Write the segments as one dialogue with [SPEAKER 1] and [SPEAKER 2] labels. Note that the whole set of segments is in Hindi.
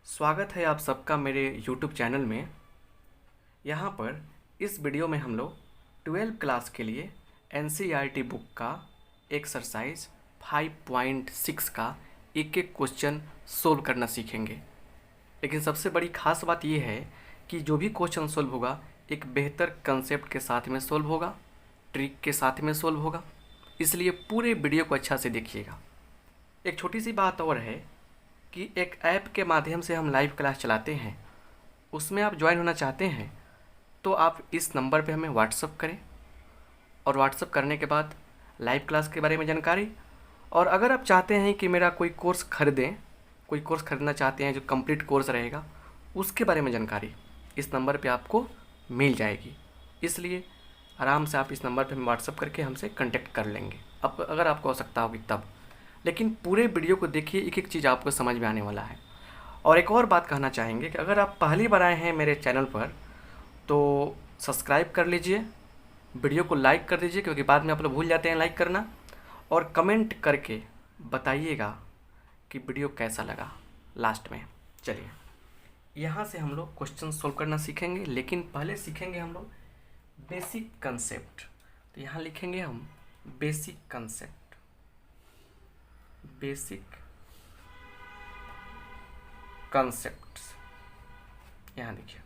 [SPEAKER 1] स्वागत है आप सबका मेरे YouTube चैनल में। यहाँ पर इस वीडियो में हम लोग 12 क्लास के लिए NCERT बुक का एक्सरसाइज 5.6 का एक एक क्वेश्चन सोल्व करना सीखेंगे। लेकिन सबसे बड़ी खास बात यह है कि जो भी क्वेश्चन सोल्व होगा एक बेहतर कंसेप्ट के साथ में सोल्व होगा, ट्रिक के साथ में सोल्व होगा, इसलिए पूरे वीडियो को अच्छा से देखिएगा। एक छोटी सी बात और है कि एक ऐप के माध्यम से हम लाइव क्लास चलाते हैं, उसमें आप ज्वाइन होना चाहते हैं तो आप इस नंबर पे हमें व्हाट्सअप करें और व्हाट्सअप करने के बाद लाइव क्लास के बारे में जानकारी, और अगर आप चाहते हैं कि मेरा कोई कोर्स खरीदें, कोई कोर्स खरीदना चाहते हैं जो कंप्लीट कोर्स रहेगा, उसके बारे में जानकारी इस नंबर पे आपको मिल जाएगी। इसलिए आराम से आप इस नंबर पे व्हाट्सअप करके हमसे कांटेक्ट कर लेंगे अब अगर आपको आवश्यकता होगी तब। लेकिन पूरे वीडियो को देखिए, एक एक चीज़ आपको समझ में आने वाला है। और एक और बात कहना चाहेंगे कि अगर आप पहली बार आए हैं मेरे चैनल पर तो सब्सक्राइब कर लीजिए, वीडियो को लाइक कर दीजिए क्योंकि बाद में आप लोग भूल जाते हैं लाइक करना, और कमेंट करके बताइएगा कि वीडियो कैसा लगा लास्ट में। चलिए यहाँ से हम लोग क्वेश्चन सोल्व करना सीखेंगे, लेकिन पहले सीखेंगे हम लोग बेसिक कंसेप्ट। तो यहाँ लिखेंगे हम बेसिक कंसेप्ट, बेसिक कंसेप्ट्स। यहाँ देखिए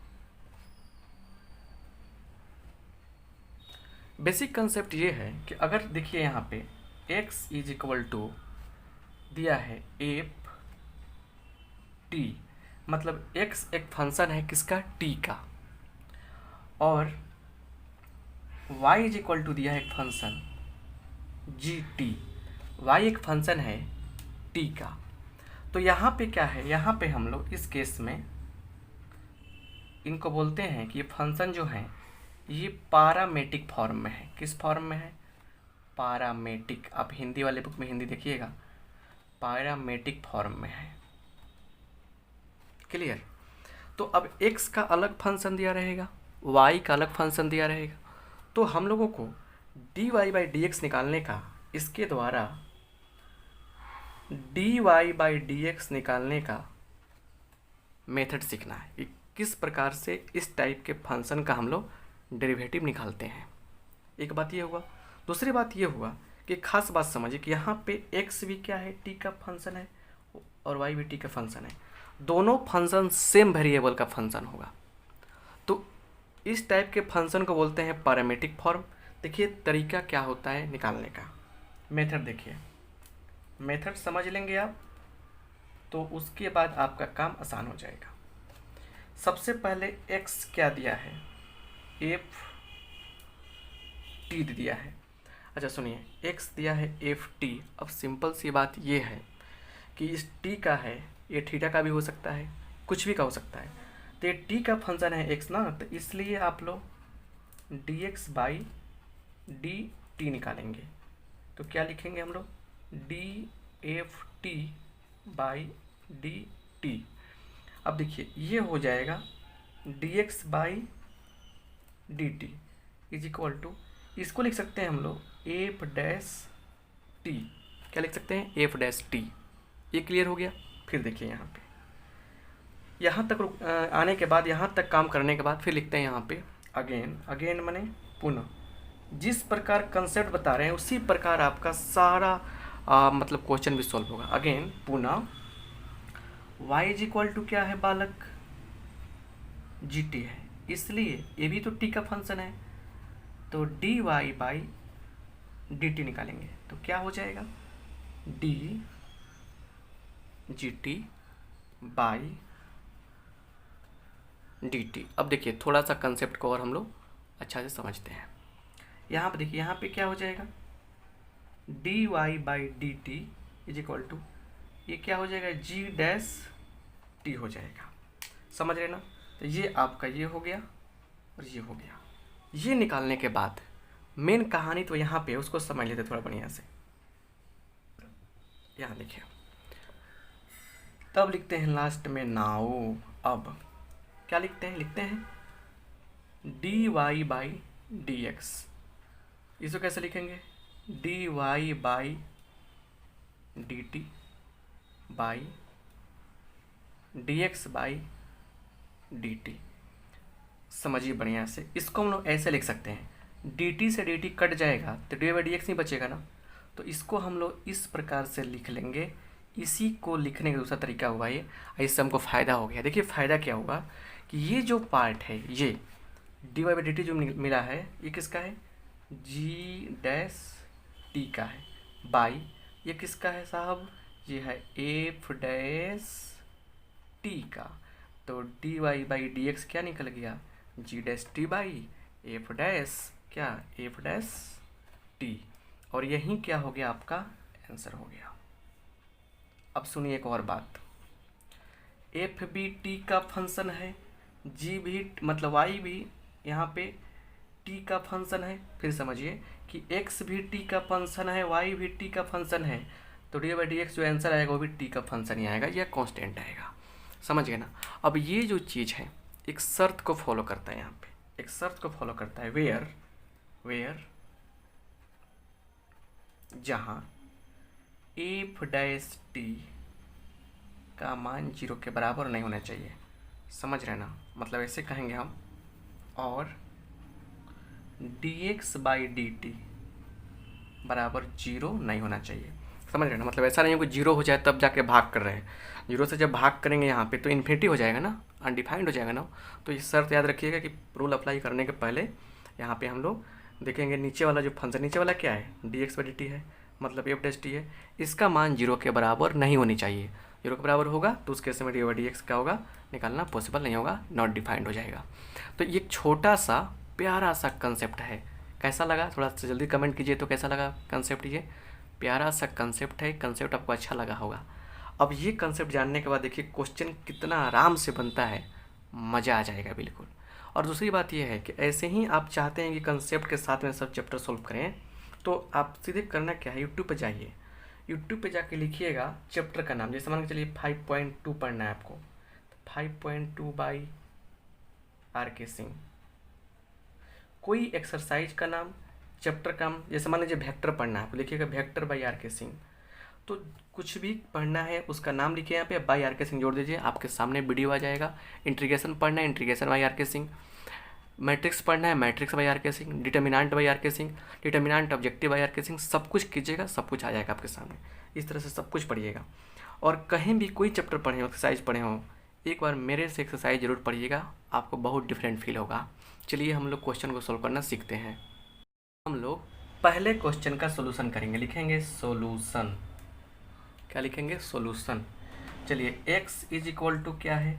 [SPEAKER 1] बेसिक कंसेप्ट ये है कि अगर देखिए यहाँ पे x इज इक्वल टू दिया है एफ टी, मतलब x एक फंक्शन है किसका, t का, और y इज इक्वल टू दिया है एक फंक्शन जी टी, y एक फंक्शन है t का। तो यहाँ पे क्या है, यहाँ पे हम लोग इस केस में इनको बोलते हैं कि ये फंक्शन जो है ये पैरामेट्रिक फॉर्म में है। किस फॉर्म में है, पैरामेट्रिक। आप हिंदी वाले बुक में हिंदी देखिएगा, पैरामेट्रिक फॉर्म में है। क्लियर। तो अब x का अलग फंक्शन दिया रहेगा, y का अलग फंक्शन दिया रहेगा, तो हम लोगों को dy/dx निकालने का, इसके द्वारा dy/dx निकालने का मेथड सीखना है कि किस प्रकार से इस टाइप के फंक्शन का हम लोग डेरिवेटिव निकालते हैं। एक बात ये हुआ। दूसरी बात ये हुआ कि खास बात समझिए कि यहाँ पे x भी क्या है, t का फंक्शन है, और y भी t का फंक्शन है। दोनों फंक्शन सेम वेरिएबल का फंक्शन होगा, तो इस टाइप के फंक्शन को बोलते हैं पैरामेट्रिक फॉर्म। देखिए तरीका क्या होता है निकालने का, मेथड देखिए, मेथड समझ लेंगे आप तो उसके बाद आपका काम आसान हो जाएगा। सबसे पहले x क्या दिया है, एफ टी दिया है। अच्छा सुनिए, x दिया है एफ टी। अब सिंपल सी बात ये है कि इस t का है, ये थीटा का भी हो सकता है, कुछ भी का हो सकता है, तो ये t का फंक्शन है x ना, तो इसलिए आप लोग dx/dt निकालेंगे। तो क्या लिखेंगे हम लोग, dft/dt। अब देखिए ये हो जाएगा dx/dt इज इक्वल टू, इसको लिख सकते हैं हम लोग एफ डैश टी। क्या लिख सकते हैं, एफ डैश टी। ये क्लियर हो गया। फिर देखिए यहाँ पे, यहाँ तक आने के बाद, यहाँ तक काम करने के बाद फिर लिखते हैं यहाँ पे अगेन। अगेन माने पुनः, जिस प्रकार कंसेप्ट बता रहे हैं उसी प्रकार आपका सारा मतलब क्वेश्चन भी सॉल्व होगा। अगेन पुनः y इज इक्वल टू क्या है बालक, जी टी है, इसलिए ये भी तो t का फंक्शन है, तो dy/dt निकालेंगे। तो क्या हो जाएगा, d G T by d t. अब देखिए थोड़ा सा कंसेप्ट को और हम लोग अच्छा से समझते हैं। यहाँ पे देखिए, यहाँ पे क्या हो जाएगा, dy/dt इज इक्वल टू, ये क्या हो जाएगा, जी डैश टी हो जाएगा। समझ रहे ना। तो ये आपका ये हो गया और ये हो गया। ये निकालने के बाद मेन कहानी तो यहाँ पे, उसको समझ लेते थोड़ा बढ़िया से। यहाँ देखिए, तब लिखते हैं लास्ट में नाउ। अब क्या लिखते हैं, लिखते हैं dy/dx। इसको कैसे लिखेंगे, dy/dt by dx by dt। समझिए बढ़िया से, इसको हम लोग ऐसे लिख सकते हैं, dt से dt कट जाएगा तो dy बाई dx नहीं बचेगा ना, तो इसको हम लोग इस प्रकार से लिख लेंगे। इसी को लिखने का दूसरा तरीका हुआ ये, इससे हमको फ़ायदा हो गया। देखिए फ़ायदा क्या होगा कि ये जो पार्ट है, ये dy बाई dt जो मिला है, ये किसका है, g डैश t का है, बाई ये किसका है साहब, ये है f डैश t का। तो dy बाई dx क्या निकल गया, g dash t by f dash क्या, f डैश t। और यही क्या हो गया, आपका आंसर हो गया। अब सुनिए एक और बात, f भी t का फंक्शन है, g भी मतलब y भी यहाँ पे t का फंक्शन है। फिर समझिए कि x भी t का फंक्शन है, y भी t का फंक्शन है, तो डी बाई डी एक्स जो आंसर आएगा वो भी t का फंक्शन ही आएगा, या कांस्टेंट आएगा। समझ गए ना। अब ये जो चीज़ है एक शर्त को फॉलो करता है, यहाँ पे एक शर्त को फॉलो करता है, वेयर जहाँ एफ डैश टी का मान 0 के बराबर नहीं होना चाहिए। समझ रहे ना, मतलब ऐसे कहेंगे हम, और dx बाई dt बराबर 0 नहीं होना चाहिए। समझ रहे ना, मतलब ऐसा नहीं हो कि 0 हो जाए तब जाके भाग कर रहे हैं, 0 से जब भाग करेंगे यहाँ पे तो इन्फिनिटी हो जाएगा ना, अनडिफाइंड हो जाएगा ना। तो ये शर्त याद रखिएगा कि रूल अप्लाई करने के पहले यहाँ पे हम लोग देखेंगे नीचे वाला जो फंक्शन, नीचे वाला क्या है, dx बाई dt है, मतलब f डैश t है, इसका मान 0 के बराबर नहीं होनी चाहिए। 0 के बराबर होगा तो उस केस में डी बाई डी एक्स क्या होगा, निकालना पॉसिबल नहीं होगा, नॉट डिफाइंड हो जाएगा। तो ये छोटा सा प्यारा सा कंसेप्ट है। कैसा लगा, थोड़ा सा जल्दी कमेंट कीजिए तो कैसा लगा कंसेप्ट, ये प्यारा सा कंसेप्ट है, कंसेप्ट आपको अच्छा लगा होगा। अब ये कंसेप्ट जानने के बाद देखिए क्वेश्चन कितना आराम से बनता है, मज़ा आ जाएगा बिल्कुल। और दूसरी बात ये है कि ऐसे ही आप चाहते हैं कि कंसेप्ट के साथ में सब चैप्टर सॉल्व करें, तो आप सीधे करना क्या है, यूट्यूब पे जाइए, यूट्यूब पे जाके लिखिएगा चैप्टर का नाम, जैसे मान के चलिए 5.2 पढ़ना है आपको, 5.2 बाई आर के सिंह, कोई एक्सरसाइज का नाम, चैप्टर का नाम, जैसे मान लीजिए वेक्टर पढ़ना है, आप लिखिएगा vector by R K Singh. तो कुछ भी पढ़ना है उसका नाम लिखिए यहाँ पे, बाई आर के सिंह जोड़ दीजिए, आपके सामने वीडियो आ जाएगा। इंटीग्रेशन पढ़ना है, integration by R K Singh. Matrix पढ़ना है, matrix by R K Singh. Determinant by R K Singh, determinant objective by R K Singh. सब कुछ कीजिएगा, सब कुछ आ जाएगा आपके सामने। इस तरह से सब कुछ पढ़िएगा, और कहीं भी कोई चैप्टर पढ़े हो, एक्सरसाइज पढ़े हो, एक बार मेरे से एक्सरसाइज जरूर पढ़िएगा, आपको बहुत डिफरेंट फील होगा। चलिए हम लोग क्वेश्चन को सोल्व करना सीखते हैं। हम लोग पहले क्वेश्चन का सोल्यूशन करेंगे, लिखेंगे सोल्यूशन, क्या लिखेंगे, सोल्यूशन। चलिए x इज इक्वल टू क्या है,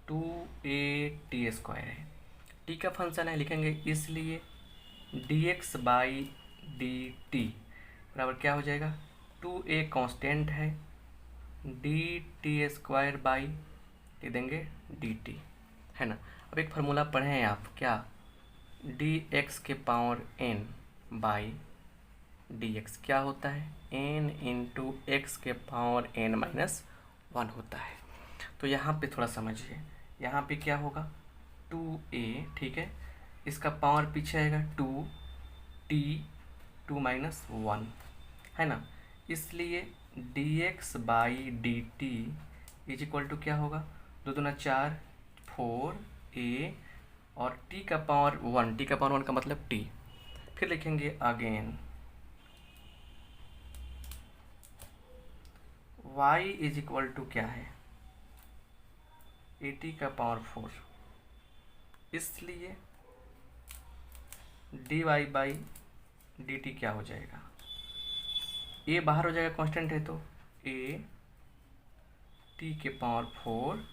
[SPEAKER 1] 2a² है, t का फंक्शन है, लिखेंगे इसलिए dx बाई dt बराबर क्या हो जाएगा, 2a कांस्टेंट है, dt² बाई दे देंगे dt, है ना। अब एक फार्मूला पढ़े हैं आप, क्या, dx के पावर n बाई dx क्या होता है, n इंटू एक्स के पावर n माइनस 1 होता है। तो यहाँ पे थोड़ा समझिए, यहाँ पे क्या होगा, 2a, ठीक है, इसका पावर पीछे आएगा 2t 2 माइनस 1, है ना। इसलिए dx by dt is equal to क्या होगा, 2 दूना 4, 4a, और t का पावर 1, t का पावर 1 का मतलब t। फिर लिखेंगे again y is equal to क्या है, at का पावर 4, इसलिए dy बाई dt क्या हो जाएगा, a बाहर हो जाएगा, कांस्टेंट है, तो a t के पावर 4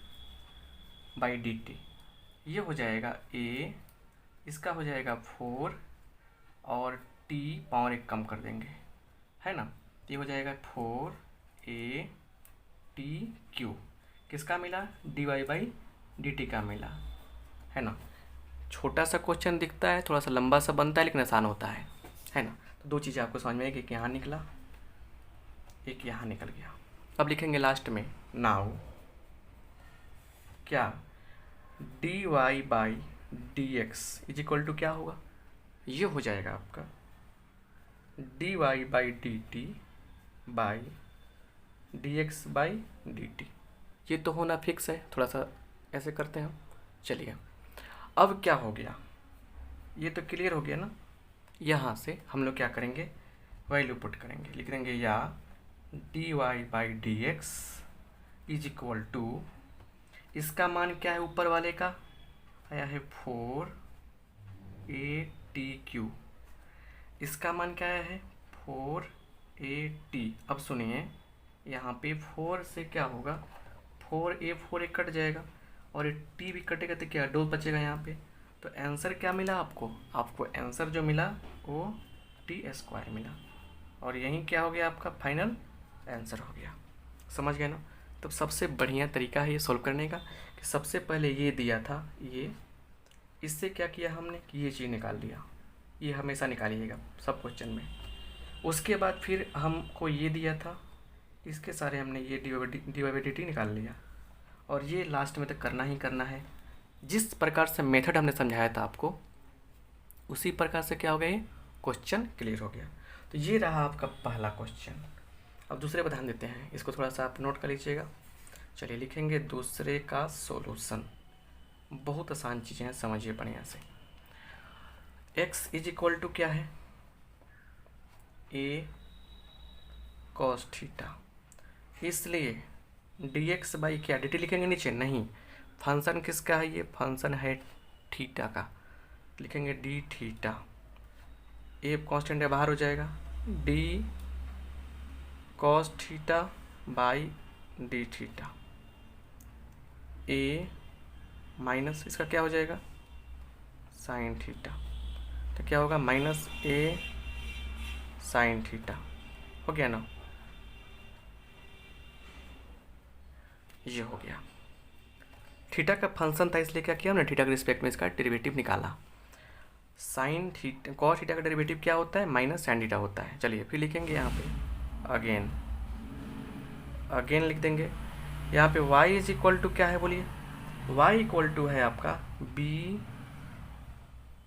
[SPEAKER 1] बाई dt, ये हो जाएगा a, इसका हो जाएगा 4, और t पावर 1 कम कर देंगे, है ना, ये हो जाएगा 4a t क्यू, किसका मिला, dy बाई dt का मिला, है ना। छोटा सा क्वेश्चन दिखता है, थोड़ा सा लंबा सा बनता है, लेकिन आसान होता है ना। तो दो चीज़ें आपको समझ में आएगी, एक यहाँ निकला, एक यहाँ निकल गया। अब लिखेंगे लास्ट में, नाउ क्या, dy by dx is equal to क्या होगा, ये हो जाएगा आपका dy by dt by dx by dt, ये तो होना फिक्स है, थोड़ा सा ऐसे करते हैं हम। चलिए अब क्या हो गया, ये तो क्लियर हो गया ना। यहाँ से हम लोग क्या करेंगे, वैल्यू पुट करेंगे, लिख देंगे या dy by D x is equal to, इसका मान क्या है ऊपर वाले का, आया है 4ATQ, इसका मान क्या आया है 4AT। अब सुनिए यहाँ पे 4 से क्या होगा, 4A कट जाएगा और टी भी कटेगा तो क्या 2 बचेगा यहाँ पे। तो आंसर क्या मिला आपको, आंसर जो मिला वो t² मिला, और यही क्या हो गया आपका फाइनल आंसर हो गया। समझ गए ना। तो सबसे बढ़िया तरीका है ये सॉल्व करने का कि सबसे पहले ये दिया था, ये इससे क्या किया हमने कि ये चीज़ निकाल लिया, ये हमेशा निकालिएगा सब क्वेश्चन में। उसके बाद फिर हमको ये दिया था, इसके सारे हमने ये dy/dt निकाल लिया, और ये लास्ट में तक करना ही करना है। जिस प्रकार से मेथड हमने समझाया था आपको, उसी प्रकार से क्या हो गया, ये क्वेश्चन क्लियर हो गया। तो ये रहा आपका पहला क्वेश्चन। अब दूसरे पर ध्यान देते हैं, इसको थोड़ा सा आप नोट कर लीजिएगा। चलिए लिखेंगे दूसरे का सॉल्यूशन। बहुत आसान चीज़ें हैं, समझिए बढ़िया से। x इज इक्वल टू क्या है, a cos थीटा, इसलिए dx बाई क्या dt लिखेंगे नीचे, नहीं फंक्शन किसका है, ये फंक्शन है थीटा का, लिखेंगे डी थीटा, ए कांस्टेंट है बाहर हो जाएगा, D cos theta by D theta, A minus इसका क्या हो जाएगा साइन थीटा, तो क्या होगा माइनस ए साइन थीटा, हो गया ना। ये हो गया, थीटा का फंक्शन था इसलिए क्या किया हमने, थीटा के रिस्पेक्ट में इसका डेरिवेटिव निकाला। साइन थीटा कॉस थीटा का डेरिवेटिव क्या होता है, माइनस साइन थीटा होता है। चलिए फिर लिखेंगे यहाँ पे अगेन लिख देंगे। यहाँ पे y इज इक्वल टू क्या है बोलिए, y इक्वल टू है आपका b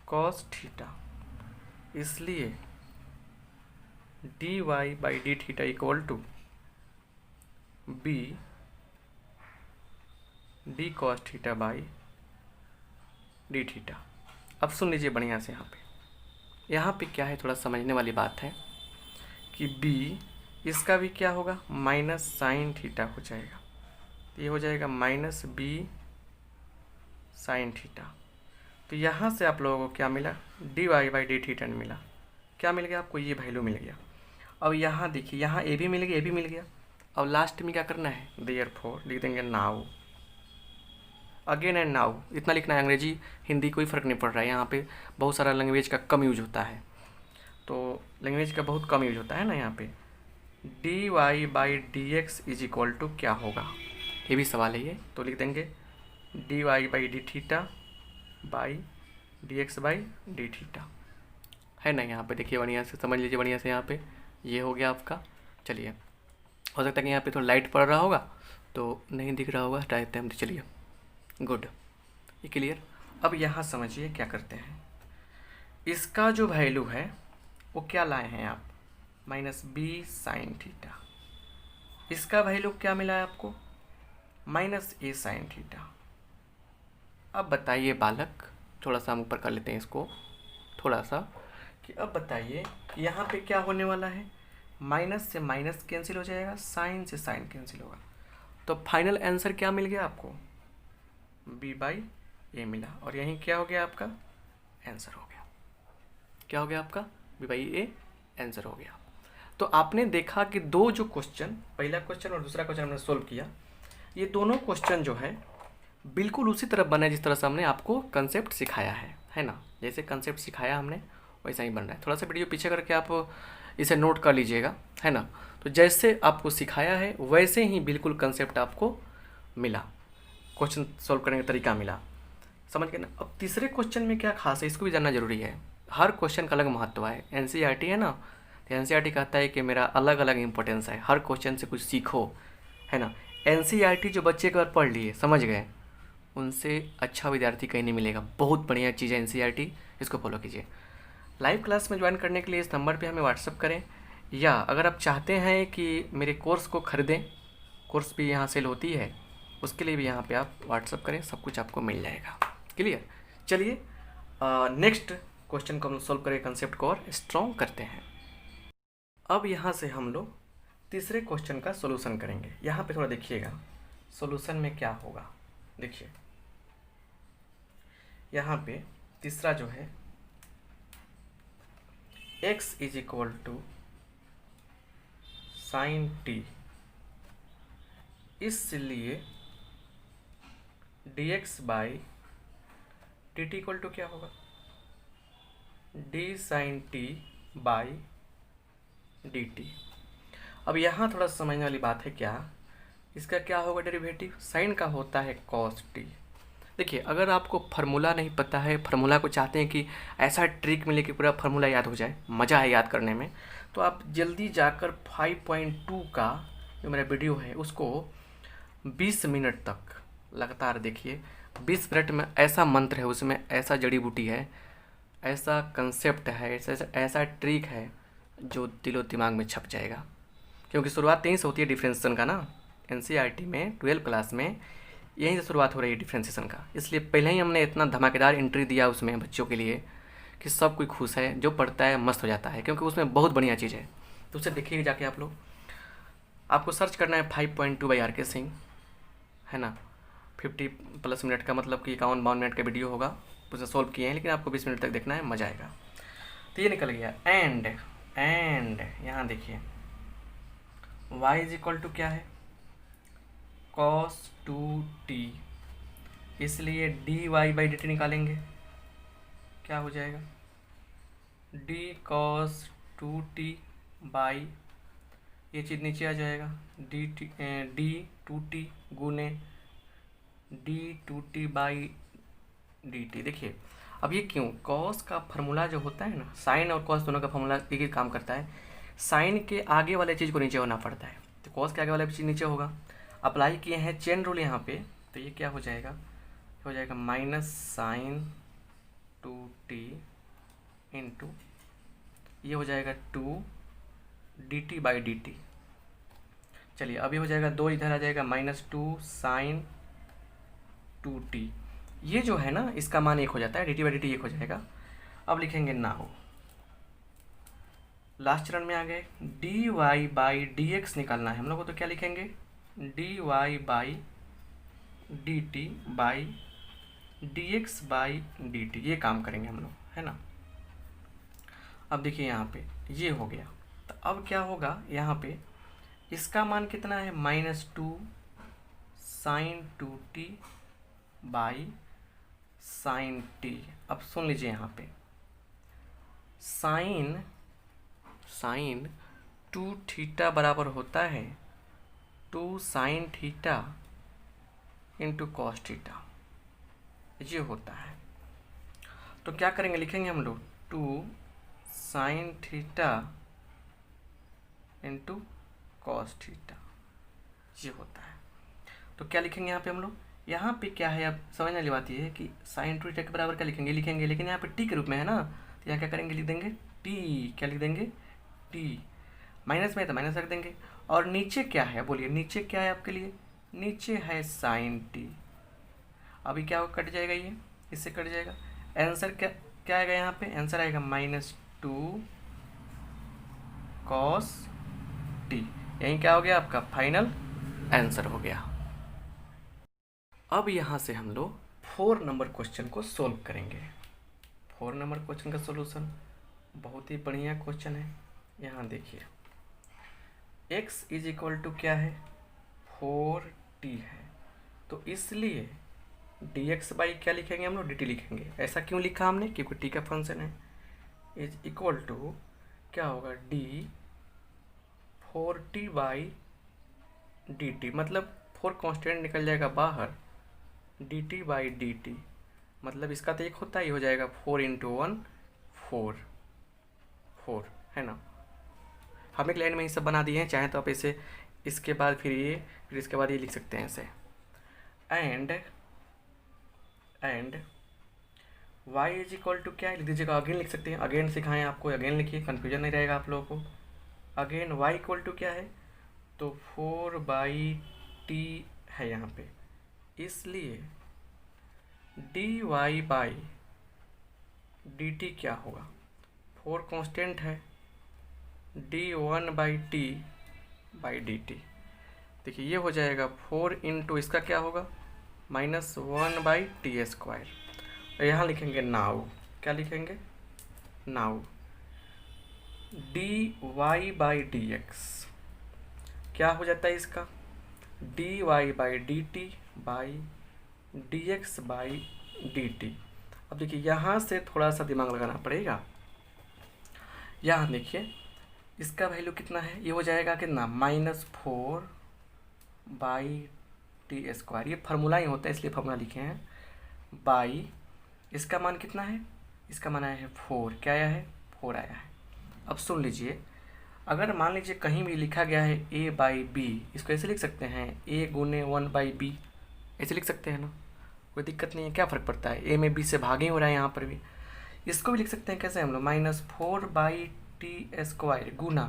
[SPEAKER 1] cos थीटा, इसलिए dy by D theta equal to b d cos theta by D theta. अब सुन लीजिए बढ़िया से, यहाँ पे क्या है थोड़ा समझने वाली बात है कि b इसका भी क्या होगा माइनस साइन थीटा हो जाएगा, ये हो जाएगा माइनस b साइन थीटा। तो यहाँ से आप लोगों को क्या मिला, dy बाई डी थीटा मिला, क्या मिल गया आपको, ये वैल्यू मिल गया। अब यहाँ देखिए, यहाँ ए भी मिल गया, ए भी मिल गया। अब लास्ट में क्या करना है, देयरफॉर लिख देंगे नाउ, अगेन एंड नाउ, इतना लिखना है। अंग्रेजी हिंदी कोई फ़र्क नहीं पड़ रहा है, यहाँ पे बहुत सारा लैंग्वेज का कम यूज होता है, तो लैंग्वेज का बहुत कम यूज होता है ना। यहाँ पे dy by D x is equal to क्या होगा, ये भी सवाल है ये, तो लिख देंगे dy by D theta by D x by D theta, है ना। यहाँ पे देखिए बढ़िया से समझ लीजिए बढ़िया से, यहाँ पे ये हो गया आपका। चलिए हो सकता है कि यहाँ पे थोड़ा लाइट पड़ रहा होगा तो नहीं दिख रहा होगा, हटा देते हैं हम। चलिए गुड, ये क्लियर। अब यहाँ समझिए क्या करते हैं, इसका जो वैल्यू है वो क्या लाए हैं आप, माइनस बी साइन थीटा, इसका वैल्यू क्या मिला है आपको, माइनस ए साइन थीटा। अब बताइए बालक, थोड़ा सा हम ऊपर कर लेते हैं इसको थोड़ा सा, कि अब बताइए यहाँ पे क्या होने वाला है, माइनस से माइनस कैंसिल हो जाएगा, साइन से साइन कैंसिल होगा, तो फाइनल आंसर क्या मिल गया आपको, b बाई ए मिला, और यहीं क्या हो गया आपका आंसर हो गया, क्या हो गया आपका b बाई ए आंसर हो गया। तो आपने देखा कि दो जो क्वेश्चन, पहला क्वेश्चन और दूसरा क्वेश्चन हमने सोल्व किया, ये दोनों क्वेश्चन जो है बिल्कुल उसी तरह बना है जिस तरह से हमने आपको कंसेप्ट सिखाया है ना। जैसे कंसेप्ट सिखाया हमने वैसा ही बन रहा है। थोड़ा सा वीडियो पीछे करके आप इसे नोट कर लीजिएगा, है ना। तो जैसे आपको सिखाया है वैसे ही बिल्कुल कंसेप्ट आपको मिला, क्वेश्चन सॉल्व करने का तरीका मिला, समझ गए ना। अब तीसरे क्वेश्चन में क्या खास है, इसको भी जानना जरूरी है। हर क्वेश्चन का अलग महत्व है, एनसीईआरटी है ना, तो एनसीईआरटी कहता है कि मेरा अलग अलग इंपॉर्टेंस है, हर क्वेश्चन से कुछ सीखो, है ना। एनसीईआरटी जो बच्चे एक बार पढ़ लिए समझ गए, उनसे अच्छा विद्यार्थी कहीं नहीं मिलेगा। बहुत बढ़िया चीज़ है एनसीईआरटी, इसको फॉलो कीजिए। लाइव क्लास में ज्वाइन करने के लिए इस नंबर पे हमें व्हाट्सअप करें, या अगर आप चाहते हैं कि मेरे कोर्स को ख़रीदें, कोर्स भी यहाँ सेल होती है, उसके लिए भी यहाँ पे आप व्हाट्सअप करें, सब कुछ आपको मिल जाएगा। क्लियर। चलिए नेक्स्ट क्वेश्चन को हम सॉल्व करें, कंसेप्ट को और स्ट्रॉन्ग करते हैं। अब यहाँ से हम लोग तीसरे क्वेश्चन का सॉल्यूशन करेंगे। यहाँ पे थोड़ा देखिएगा सॉल्यूशन में क्या होगा। देखिए यहाँ पे तीसरा जो है x is equal to sine t, इसलिए dx by d t equal to क्या होगा, d sine t by d t. अब यहाँ थोड़ा समझने वाली बात है, क्या इसका क्या होगा डेरिवेटिव, साइन का होता है कॉस टी। देखिए अगर आपको फार्मूला नहीं पता है, फार्मूला को चाहते हैं कि ऐसा ट्रिक मिले कि पूरा फार्मूला याद हो जाए, मज़ा है याद करने में, तो आप जल्दी जाकर 5.2 का जो मेरा वीडियो है उसको 20 मिनट तक लगातार देखिए। 20 मिनट में ऐसा मंत्र है, उसमें ऐसा जड़ी बूटी है, ऐसा कंसेप्ट है, ऐसा ट्रिक है जो दिलो दिमाग में छप जाएगा। क्योंकि शुरुआत यहीं से होती है डिफ्रेंशिएशन का ना, एनसीईआरटी में 12 क्लास में यहीं से शुरुआत हो रही है डिफ्रेंशिएशन का। इसलिए पहले ही हमने इतना धमाकेदार एंट्री दिया उसमें बच्चों के लिए कि सब कोई खुश है, जो पढ़ता है मस्त हो जाता है, क्योंकि उसमें बहुत बढ़िया चीज़ है। तो उसे देखिए जाके आप लोग, आपको सर्च करना है 5.2 बाई आर.के. सिंह, है ना। 50+ मिनट का मतलब कि 51-52 मिनट का वीडियो होगा, उसे सॉल्व किए हैं, लेकिन आपको 20 मिनट तक देखना है, मज़ा आएगा। तो ये निकल गया। एंड यहाँ देखिए y इज इक्वल टू क्या है, cos 2t, इसलिए dy बाई डी टी निकालेंगे, क्या हो जाएगा, d cos 2t बाई, ये चीज़ नीचे आ जाएगा, d2t गुने d2t बाई dt। देखिए अब ये क्यों, कॉस का फार्मूला जो होता है ना, साइन और कॉस दोनों का फार्मूला एक ही काम करता है, साइन के आगे वाले चीज़ को नीचे होना पड़ता है, तो कॉस के आगे वाला चीज़ नीचे होगा। अप्लाई किए हैं चेन रूल यहाँ पे, तो ये क्या हो जाएगा, हो जाएगा माइनस साइन 2t इंटू ये हो जाएगा 2 dt बाई dt। चलिए अभी हो जाएगा 2 इधर आ जाएगा -2 साइन 2t, ये जो है ना इसका मान 1 हो जाता है, dt बाई dt 1 हो जाएगा। अब लिखेंगे नाउ, लास्ट चरण में आ गए, dy बाई dx निकालना है हम लोग को, तो क्या लिखेंगे, dy by dt by dx by dt, ये काम करेंगे हम लोग, है ना। अब देखिए यहाँ पे ये हो गया, तो अब क्या होगा यहाँ पे, इसका मान कितना है, -2 sign 2t by sine t। अब सुन लीजिए यहाँ पे, साइन 2 थीटा बराबर होता है 2 sine theta into cos theta, ये होता है। तो क्या करेंगे, लिखेंगे हम लोग 2 sine theta into cos theta, ये होता है। तो क्या लिखेंगे यहाँ पे हम लोग, यहाँ पे क्या है, अब समझने वाली बात ये है कि साइन 2 थीटा के बराबर क्या लिखेंगे, लेकिन यहाँ पे टी के रूप में है ना, तो यहाँ क्या करेंगे, लिख देंगे टी, क्या लिख देंगे, टी, माइनस में है तो माइनस रख देंगे। और नीचे क्या है, बोलिए नीचे क्या है आपके लिए, नीचे है साइन टी। अभी क्या होगा, कट जाएगा, ये इससे कट जाएगा, आंसर क्या आएगा यहाँ पे, आंसर आएगा -2 कॉस टी। यही क्या हो गया, आपका फाइनल आंसर हो गया। अब यहाँ से हम लोग 4 नंबर क्वेश्चन को सोल्व करेंगे। 4 नंबर क्वेश्चन का सॉल्यूशन बहुत ही बढ़िया क्वेश्चन है। यहाँ देखिए x इज इक्वल टू क्या है, 4t है, तो इसलिए dx बाई क्या लिखेंगे हम लोग, dt लिखेंगे। ऐसा क्यों लिखा हमने, क्योंकि t का फंक्शन है। इज इक्वल टू क्या होगा, d 4t बाई dt, मतलब 4 कांस्टेंट निकल जाएगा बाहर, dt बाई dt, मतलब इसका तो एक होता ही हो जाएगा, 4 इंटू 1 4 है ना। हम एक लाइन में ही सब बना दिए हैं, चाहे तो आप इसे इसके बाद फिर इसके बाद ये लिख सकते हैं ऐसे, and y is equal to क्या लिख दीजिएगा, अगेन लिख सकते हैं, अगेन सिखाएं आपको, अगेन लिखिए, कन्फ्यूजन नहीं रहेगा आप लोगों को। अगेन y इक्वल टू क्या है, तो 4/t है यहाँ पे, इसलिए D Y by d t क्या होगा, 4 कांस्टेंट है, d one by t by d t. देखिए ये हो जाएगा 4 इंटू इसका क्या होगा -1 बाई टी स्क्वायर। यहाँ लिखेंगे नाउ, क्या लिखेंगे now D Y by D x क्या हो जाता है इसका d Y by d t by D x by d t. अब देखिए यहाँ से थोड़ा सा दिमाग लगाना पड़ेगा। यहाँ देखिए इसका वैल्यू कितना है, ये हो जाएगा कितना -4 बाई टी स्क्वायर। ये फार्मूला ही होता है इसलिए फार्मूला लिखे हैं, बाई इसका मान कितना है, इसका मान आया है 4, क्या आया है 4 आया है। अब सुन लीजिए, अगर मान लीजिए कहीं भी लिखा गया है a बाई बी, इसको ऐसे लिख सकते हैं a गुने 1 बाई बी, ऐसे लिख सकते हैं ना, कोई दिक्कत नहीं है, क्या फ़र्क पड़ता है, a में b से भागे हो रहा है यहाँ पर भी। इसको भी लिख सकते हैं कैसे हम लोग -4 by T square Guna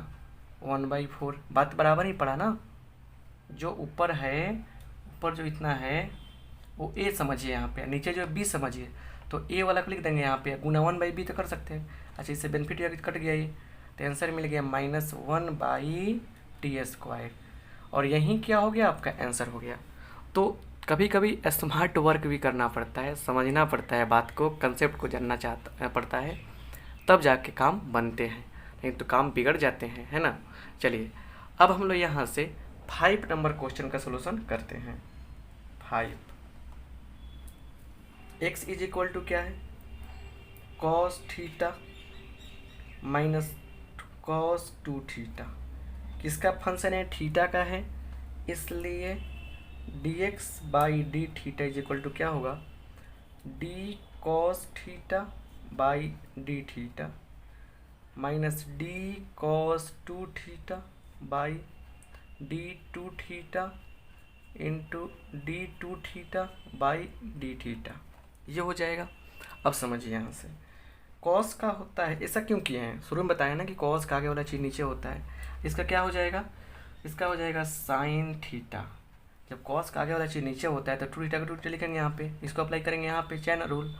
[SPEAKER 1] 1 by 4। बात बराबर ही पड़ा ना, जो ऊपर है, ऊपर जो इतना है वो a समझिए यहाँ पे, नीचे जो b समझिए, तो a वाला को लिख देंगे यहाँ पे, गुना 1 बाई बी तो कर सकते हैं। अच्छा इससे बेनिफिट कट गया ये, तो आंसर मिल गया -1 बाई टी स्क्वायर, और यही क्या हो गया आपका आंसर हो गया। तो कभी कभी स्मार्ट वर्क भी करना पड़ता है, समझना पड़ता है बात को, कंसेप्ट को जानना पड़ता है, तब जाके काम बनते हैं, नहीं तो काम बिगड़ जाते हैं, है ना। चलिए अब हम लोग यहाँ से 5 नंबर क्वेश्चन का सोल्यूशन करते हैं। 5 x इज इक्वल टू क्या है cos theta minus cos 2 theta, किसका फंक्शन है थीटा का है, इसलिए dx by D theta is equal to क्या होगा d cos theta by D theta minus d cos 2 theta by d 2 theta into d 2 theta by D theta, ये हो जाएगा। अब समझिए यहाँ से कॉस का होता है, ऐसा क्यों किए हैं, शुरू में बताया ना कि कॉस का आगे वाला चीज़ नीचे होता है, इसका क्या हो जाएगा, इसका हो जाएगा साइन थीटा। जब कॉस का आगे वाला चीज़ नीचे होता है तो 2 थीटा का 2 थीटा लिखेंगे यहाँ पे, इसको अप्लाई करेंगे यहाँ पे चैन रूल,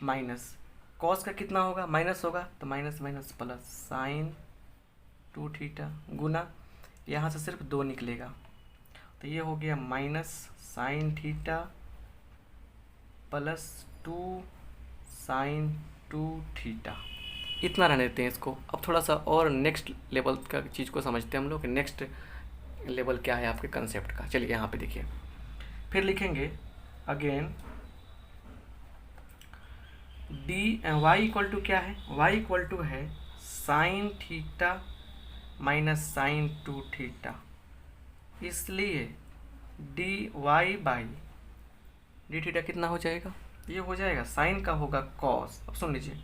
[SPEAKER 1] माइनस कॉस का कितना होगा माइनस होगा तो minus minus plus sine 2 theta गुना यहाँ से सिर्फ 2 निकलेगा, तो ये हो गया minus sine theta plus 2 sine 2 theta. इतना रहने देते हैं इसको। अब थोड़ा सा और नेक्स्ट लेवल का चीज़ को समझते हैं हम लोग, नेक्स्ट लेवल क्या है आपके कंसेप्ट का। चलिए यहाँ पे देखिए, फिर लिखेंगे again D Y equal to क्या है, वाई इक्वल टू है sine theta minus sine 2 theta, इसलिए D Y by D theta कितना हो जाएगा, ये हो जाएगा साइन का होगा कॉस, अब सुन लीजिए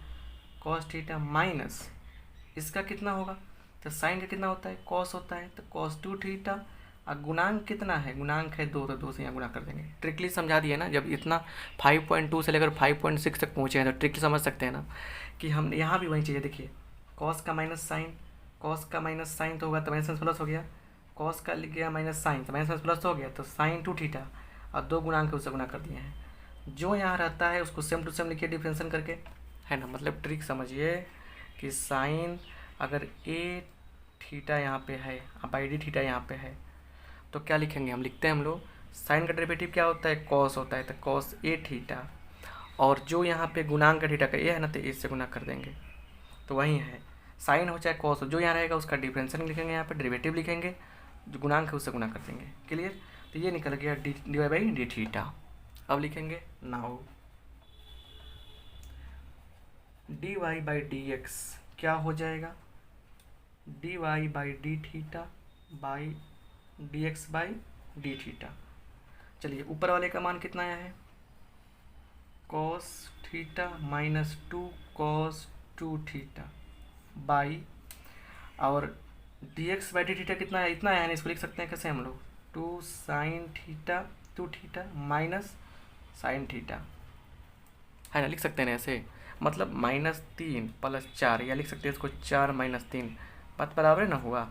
[SPEAKER 1] कॉस थीटा माइनस इसका कितना होगा, तो साइन का कितना होता है कॉस होता है, तो कॉस 2 थीटा, और गुणांक कितना है, गुणांक है 2, तो 2 से यहाँ गुणा कर देंगे। ट्रिकली समझा दिए ना, जब इतना 5.2 से लेकर 5.6 तक पहुँचे हैं तो ट्रिकली समझ सकते हैं ना कि हम यहाँ भी वही चीज़ है। देखिए कॉस का माइनस साइन, कॉस का माइनस साइन तो होगा तो माइनस प्लस हो गया, कॉस का लिख गया माइनस साइन तो माइनस प्लस हो गया, तो साइन 2 थीटा और 2 गुणांक उससे गुणा कर दिए हैं। जो यहाँ रहता है उसको सेम टू सेम लिखिए डिफरेंशिएशन करके, है ना। मतलब ट्रिक समझिए कि साइन अगर ए थीटा यहाँ पे है और बाई डी थीटा यहाँ पे है तो क्या लिखेंगे, हम लिखते हैं हम लोग साइन का डेरिवेटिव क्या होता है कॉस होता है, तो कॉस ए थीटा, और जो यहाँ पे गुणांक का थीटा का ए है ना तो ए से गुणा कर देंगे, तो वही है साइन हो चाहे कॉस हो, जो यहाँ रहेगा उसका डिफरेंशियल लिखेंगे, यहाँ पे डेरिवेटिव लिखेंगे, जो गुणांक है उससे गुणा कर देंगे। क्लियर, तो ये निकल गया D Y by D theta. अब लिखेंगे now D Y by D x क्या हो जाएगा D Y by D theta by D x by D theta. चलिए ऊपर वाले का मान कितना आया है cos theta minus 2 cos 2 theta by, और D x by D theta कितना है, इतना है, इसको लिख सकते हैं कैसे हम लोग 2 sine theta 2 theta minus sine theta, है ना, लिख सकते हैं ऐसे, मतलब -3 + 4, या लिख सकते हैं इसको 4 - 3, बात बराबर है ना हुआ,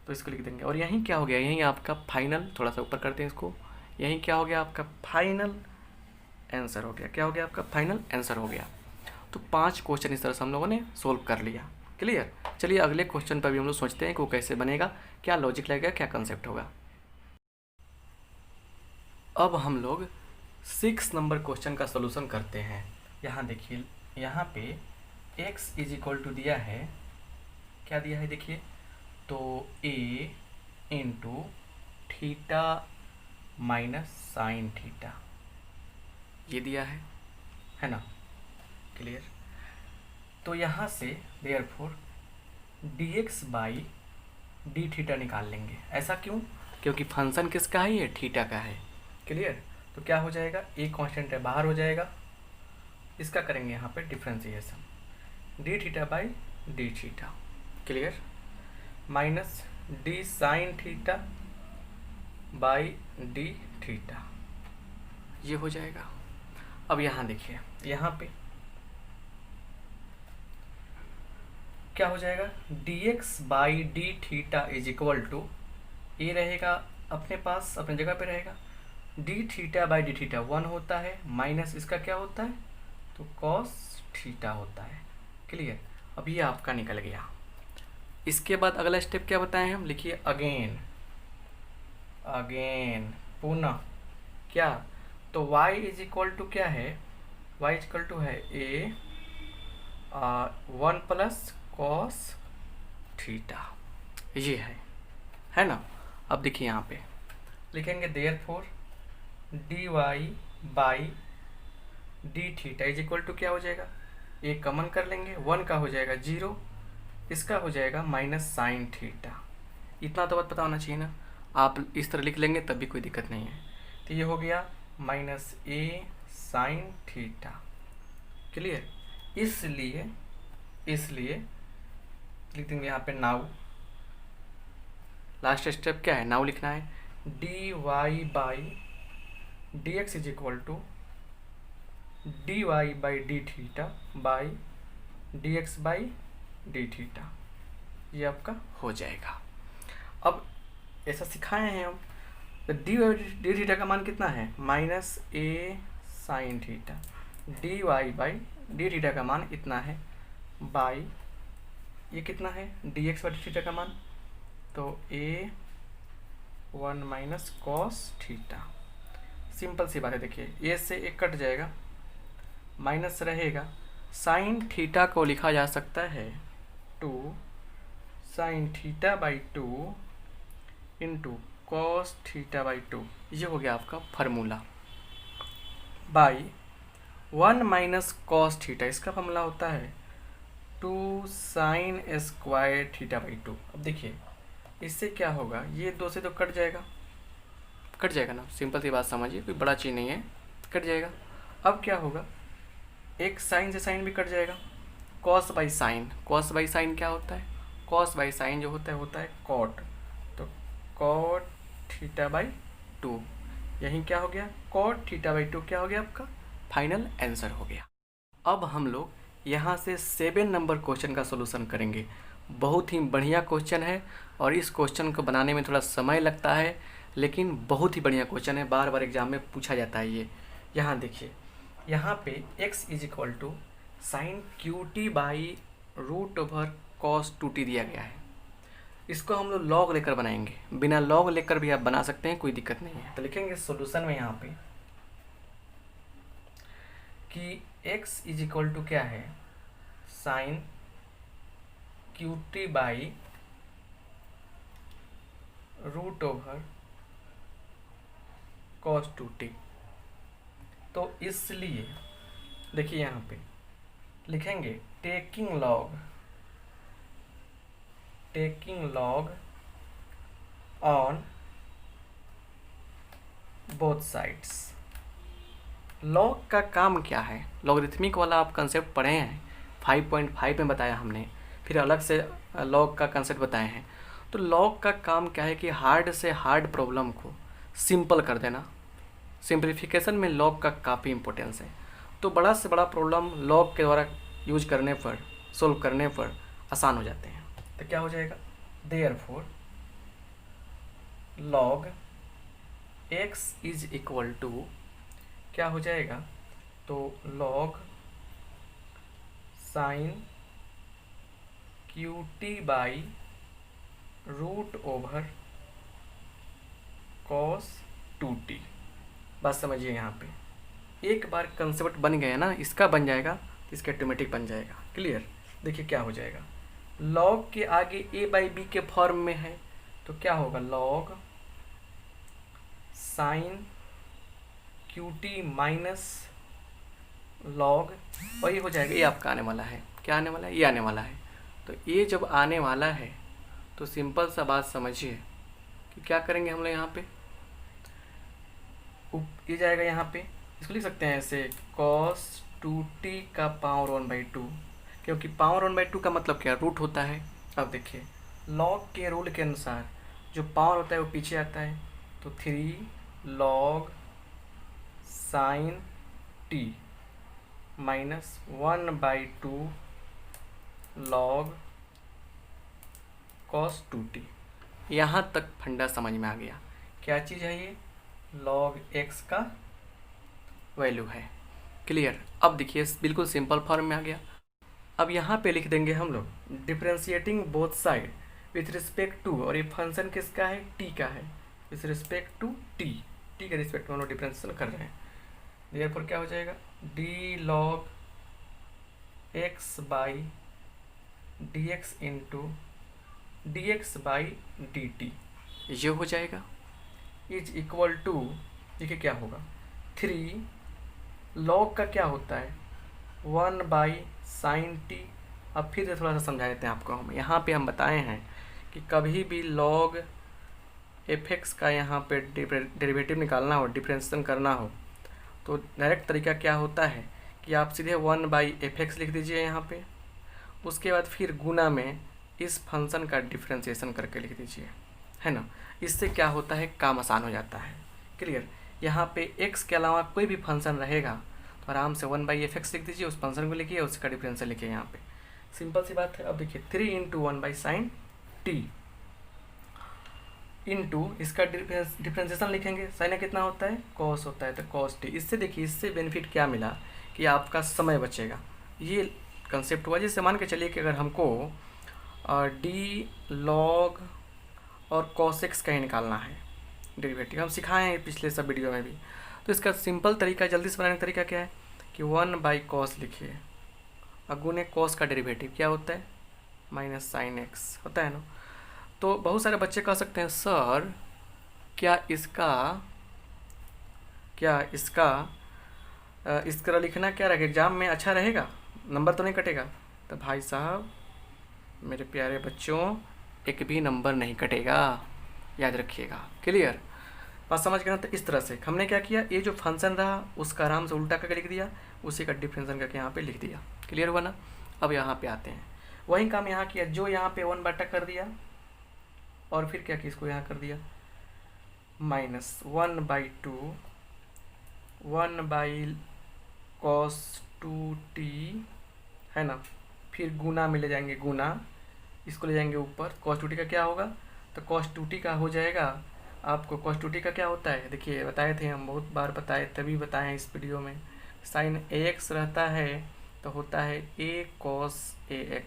[SPEAKER 1] तो इसको लिख देंगे। और यहीं क्या हो गया, यहीं आपका फाइनल, थोड़ा सा ऊपर करते हैं इसको, यही क्या हो गया आपका फाइनल आंसर हो गया। क्या हो गया आपका फाइनल आंसर हो गया। तो 5 क्वेश्चन इस तरह से हम लोगों ने सोल्व कर लिया। क्लियर। चलिए अगले क्वेश्चन पर भी हम लोग सोचते हैं कि वो कैसे बनेगा, क्या लॉजिक लगेगा, क्या कंसेप्ट होगा। अब हम लोग 6 नंबर क्वेश्चन का सोल्यूशन करते हैं। यहाँ देखिए, यहाँ पे x इज इक्वल टू दिया है, क्या दिया है देखिए, तो a into theta minus sine theta ये दिया है ना। क्लियर। तो यहाँ से therefore dx by D theta निकाल लेंगे। ऐसा क्यों? क्योंकि फंक्शन किसका है, ये थीटा का है। क्लियर। तो क्या हो जाएगा, ए कांस्टेंट है बाहर हो जाएगा, इसका करेंगे यहाँ पे differentiation, D theta by D theta. Clear. Minus D sine theta by D theta ये हो जाएगा। अब यहाँ देखिए, यहाँ पे क्या हो जाएगा, dx by D theta is equal to, ये रहेगा अपने पास अपनी जगह पे रहेगा, d theta by D theta 1 होता है, माइनस इसका क्या होता है, तो कॉस थीटा होता है। क्लियर। अब ये आपका निकल गया। इसके बाद अगला स्टेप क्या बताएं हम, लिखिए अगेन पुनः क्या, तो y इज इक्वल टू क्या है, y इज इक्वल टू है a 1 प्लस कॉस थीटा ये है ना। अब देखिए यहाँ पे लिखेंगे therefore d Y by D theta is equal to क्या हो जाएगा, ये कॉमन कर लेंगे, 1 का हो जाएगा 0, इसका हो जाएगा माइनस साइन थीटा। इतना तो बात पता होना चाहिए ना, आप इस तरह लिख लेंगे तब भी कोई दिक्कत नहीं है। तो ये हो गया minus a sine theta. Clear. इसलिए लिख देंगे यहाँ पे नाउ, लास्ट स्टेप क्या है, नाउ लिखना है, d Y by D x is equal to d Y by D theta by D x by D theta ये आपका हो जाएगा। अब ऐसा सिखाए हैं हम, तो डी थीटा का मान कितना है, minus a sine theta, d Y by D theta का मान इतना है, बाई ये कितना है, d x by D theta का मान, तो a 1 minus cos theta. Simple सी बात है, देखिए ए से एक कट जाएगा, माइनस रहेगा, साइन थीटा को लिखा जा सकता है 2 sign theta by 2 into cos theta by 2 ये हो गया आपका formula, by 1 minus cos theta, इसका फार्मूला होता है 2 साइन स्क्वायर थीटा बाई 2। अब देखिए इससे क्या होगा, ये 2 से तो कट जाएगा ना, सिंपल सी बात समझिए, कोई बड़ा चीज़ नहीं है, कट जाएगा। अब क्या होगा, एक साइन से साइन भी कट जाएगा, कॉस बाई साइन क्या होता है, कॉस बाई साइन जो होता है कॉट, तो कॉट थीटा बाई 2 यही क्या हो गया, कॉट थीटा बाई 2 क्या हो गया आपका फाइनल आंसर हो गया। अब हम लोग यहाँ से 7 नंबर क्वेश्चन का सोल्यूशन करेंगे। बहुत ही बढ़िया क्वेश्चन है और इस क्वेश्चन को बनाने में थोड़ा समय लगता है, लेकिन बहुत ही बढ़िया क्वेश्चन है, बार बार एग्जाम में पूछा जाता है ये। यहाँ देखिए, यहाँ पे x is equal to sine cube t by root over cos 2t दिया गया है। इसको हम लोग लॉग लेकर बनाएंगे, बिना लॉग लेकर भी आप बना सकते हैं, कोई दिक्कत नहीं है। तो लिखेंगे सॉल्यूशन में यहाँ पे कि x इज इक्वल टू क्या है, sine cube t by root over cos 2t। तो इसलिए देखिए यहाँ पे लिखेंगे taking log on both sides. Log का काम क्या है, लॉगरिथमिक वाला आप कंसेप्ट पढ़े हैं, 5.5 में बताया हमने, फिर अलग से लॉग का कंसेप्ट बताए हैं। तो लॉग का काम क्या है कि हार्ड से हार्ड प्रॉब्लम को सिंपल कर देना, सिंप्लीफिकेशन में लॉग का काफ़ी इंपॉर्टेंस है। तो बड़ा से बड़ा प्रॉब्लम लॉग के द्वारा यूज करने पर, सोल्व करने पर आसान हो जाते हैं। तो क्या हो जाएगा, therefore log x is equal to क्या हो जाएगा, तो log sine cube t by root over cos 2t। बात समझिए, यहाँ पे एक बार कंसेप्ट बन गया ना, इसका बन जाएगा तो इसका ऑटोमेटिक बन जाएगा। क्लियर। देखिए क्या हो जाएगा, log के आगे a बाई बी के फॉर्म में है तो क्या होगा, log sine cube t minus log, और ये हो जाएगा, ये आपका आने वाला है, क्या आने वाला है, ये आने वाला है। तो ये जब आने वाला है तो सिंपल सा बात समझिए कि क्या करेंगे हम लोग यहाँ पे, ये जाएगा यहाँ पे, इसको लिख सकते हैं ऐसे cos 2t का पावर 1/2, क्योंकि पावर 1/2 का मतलब क्या, रूट होता है। अब देखिए लॉग के रूल के अनुसार जो पावर होता है वो पीछे आता है, तो 3 log sine t minus 1/2 log cos 2t। यहाँ तक फंडा समझ में आ गया, क्या चीज़ है ये, log x का वैल्यू है। क्लियर। अब देखिए बिल्कुल सिंपल फॉर्म में आ गया। अब यहाँ पे लिख देंगे हम लोग differentiating both side with respect to, और ये फंक्शन किसका है, t का है, विथ रिस्पेक्ट टू t के रिस्पेक्ट में हम लोग डिफ्रेंशिएशन कर रहे हैं। देयरफॉर क्या हो जाएगा, d log x by D x into D x by d t, ये हो जाएगा इज इक्वल टू, देखिए क्या होगा, 3 log का क्या होता है 1/sin t। अब फिर से थोड़ा सा समझा देते हैं आपको, हम यहाँ पे हम बताए हैं कि कभी भी log fx का यहाँ पे डेरिवेटिव निकालना हो, डिफरेंशिएशन करना हो, तो डायरेक्ट तरीका क्या होता है कि आप सीधे 1/fx लिख दीजिए यहाँ पे, उसके बाद फिर गुना में इस फंक्शन का डिफरेंशिएशन करके लिख दीजिए, है ना। इससे क्या होता है, काम आसान हो जाता है। क्लियर। यहाँ पे x के अलावा कोई भी फंक्शन रहेगा तो आराम से 1/fx लिख दीजिए, उस फंक्शन को लिखिए, उसका डिफरेंशियल लिखिए यहाँ पे, सिंपल सी बात है। अब देखिए 3 × 1/sin t इंटू इसका डिफरेंशिएशन लिखेंगे, साइन कितना होता है, कॉस होता है, तो कॉस t। इससे देखिए, इससे बेनिफिट क्या मिला कि आपका समय बचेगा। ये कंसेप्ट हुआ। जैसे मान के चलिए कि अगर हमको डी लॉग और cos x का ही निकालना है डेरिवेटिव, हम सिखाए हैं पिछले सब वीडियो में भी, तो इसका सिंपल तरीका, जल्दी से बनाने का तरीका क्या है कि 1/cos लिखिए, और गुने cos का डेरिवेटिव क्या होता है, माइनस sin x होता है ना। तो बहुत सारे बच्चे कह सकते हैं सर क्या इसका इस तरह लिखना क्या रहेगा, एग्जाम में अच्छा रहेगा, नंबर तो नहीं कटेगा। तो भाई साहब मेरे प्यारे बच्चों, एक भी नंबर नहीं कटेगा, याद रखिएगा। क्लियर। बात समझ गए ना। तो इस तरह से हमने क्या किया, ये जो फंक्शन रहा उसका आराम से उल्टा करके लिख दिया, उसी का डिफरेंशिएशन करके यहाँ पे लिख दिया। क्लियर हुआ ना। अब यहाँ पे आते हैं, वही काम यहाँ किया, जो यहाँ पे 1/2 कर दिया, और फिर क्या किया, इसको यहाँ कर दिया माइनस 1/2 1/cos 2t, है ना। फिर गुना में ले जाएंगे, गुना इसको ले जाएंगे ऊपर, cos 2t का क्या होगा, तो cos 2t का हो जाएगा आपको, cos 2t का क्या होता है, देखिए बताए थे हम, बहुत बार बताए, तभी बताए हैं इस वीडियो में, sin ax रहता है तो होता है a cos ax।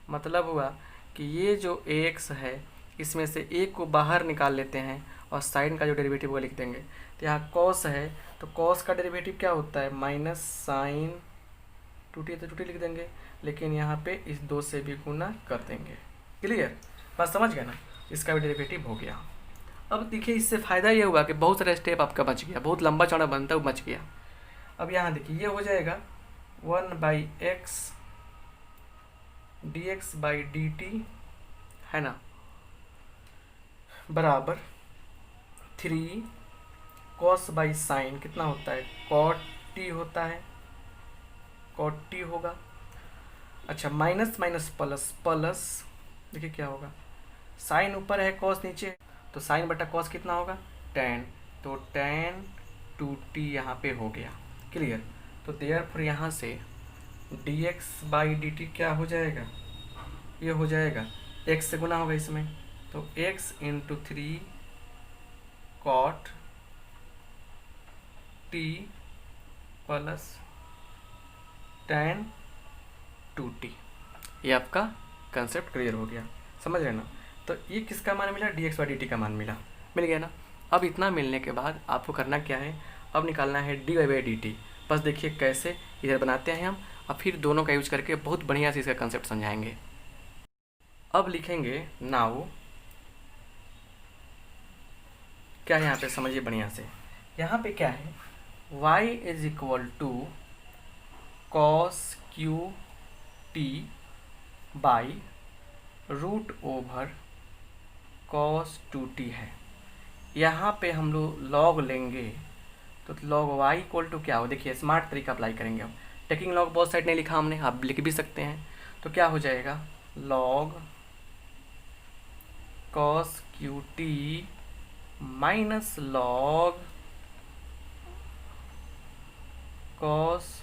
[SPEAKER 1] मतलब हुआ कि ये जो ax है इसमें से a को बाहर निकाल लेते हैं और साइन का जो डेरिवेटिव वो लिख देंगे। तो यहाँ cos है तो cos का डेरिवेटिव क्या होता है, माइनस साइन 2t, तो 2t लिख देंगे, लेकिन यहाँ पे इस 2 से भी गुना कर देंगे। क्लियर। बात समझ गए ना। इसका भी डेरिवेटिव हो गया। अब देखिए इससे फ़ायदा ये हुआ कि बहुत सारा स्टेप आपका बच गया, बहुत लंबा चौड़ा बनता है वो बच गया। अब यहाँ देखिए ये हो जाएगा 1/x dx/dt, है ना, बराबर 3 cos/sin कितना होता है, cot t होता है, cot t होगा। अच्छा माइनस माइनस प्लस प्लस, देखिए क्या होगा, साइन ऊपर है cos नीचे है, तो साइन बटा cos कितना होगा, tan, तो tan 2t यहाँ पे हो गया। क्लियर। तो देयरफॉर यहाँ से dx/dt क्या हो जाएगा, ये हो जाएगा x से गुना होगा इसमें, तो x × 3 cot T plus tan 2t। ये आपका कंसेप्ट क्लियर हो गया, समझ रहे ना। तो ये किसका मान मिला, dx/dt का मान मिल गया ना। अब इतना मिलने के बाद आपको करना क्या है, अब निकालना है dy/dt। बस देखिए कैसे इधर बनाते हैं हम, और फिर दोनों का यूज करके बहुत बढ़िया से इसका कंसेप्ट समझाएंगे। अब लिखेंगे नाउ, क्या है यहाँ पे समझिए बढ़िया से। यहाँ पे क्या है, y is equal to cos cube t by root over cos 2t है। यहाँ पे हम लोग लॉग लेंगे, तो लॉग y इक्वल टू क्या हो, देखिए स्मार्ट तरीका अप्लाई करेंगे हम। टेकिंग लॉग बहुत साइड नहीं लिखा हमने, आप लिख भी सकते हैं। तो क्या हो जाएगा, log cos cube t minus log cos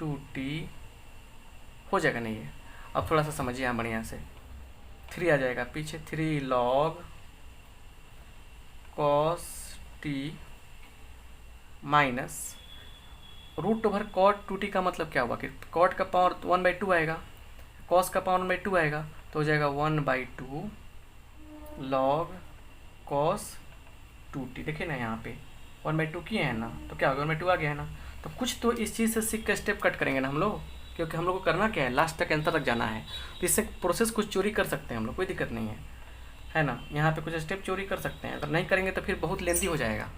[SPEAKER 1] 2t हो जाएगा नहीं है। अब थोड़ा सा समझिए यहाँ बढ़िया से, 3 आ जाएगा पीछे, 3 log cos t minus root over cot 2t का मतलब क्या हुआ कि कॉट का पावर 1/2 आएगा, कॉस का पावर 1/2 आएगा, तो हो जाएगा 1/2 लॉग कॉस 2t। देखिए ना यहाँ पे 1/2 किए हैं ना, तो क्या होगा 1/2 आ गया है ना। तो कुछ तो इस चीज़ से सीख कर स्टेप कट करेंगे ना हम लोग, क्योंकि हम लोग को करना क्या है, लास्ट तक आंसर तक जाना है। तो इससे प्रोसेस कुछ चोरी कर सकते हैं हम लोग, कोई दिक्कत नहीं है ना। यहाँ पे कुछ स्टेप चोरी कर सकते हैं, अगर नहीं करेंगे तो फिर बहुत लेंदी हो जाएगा,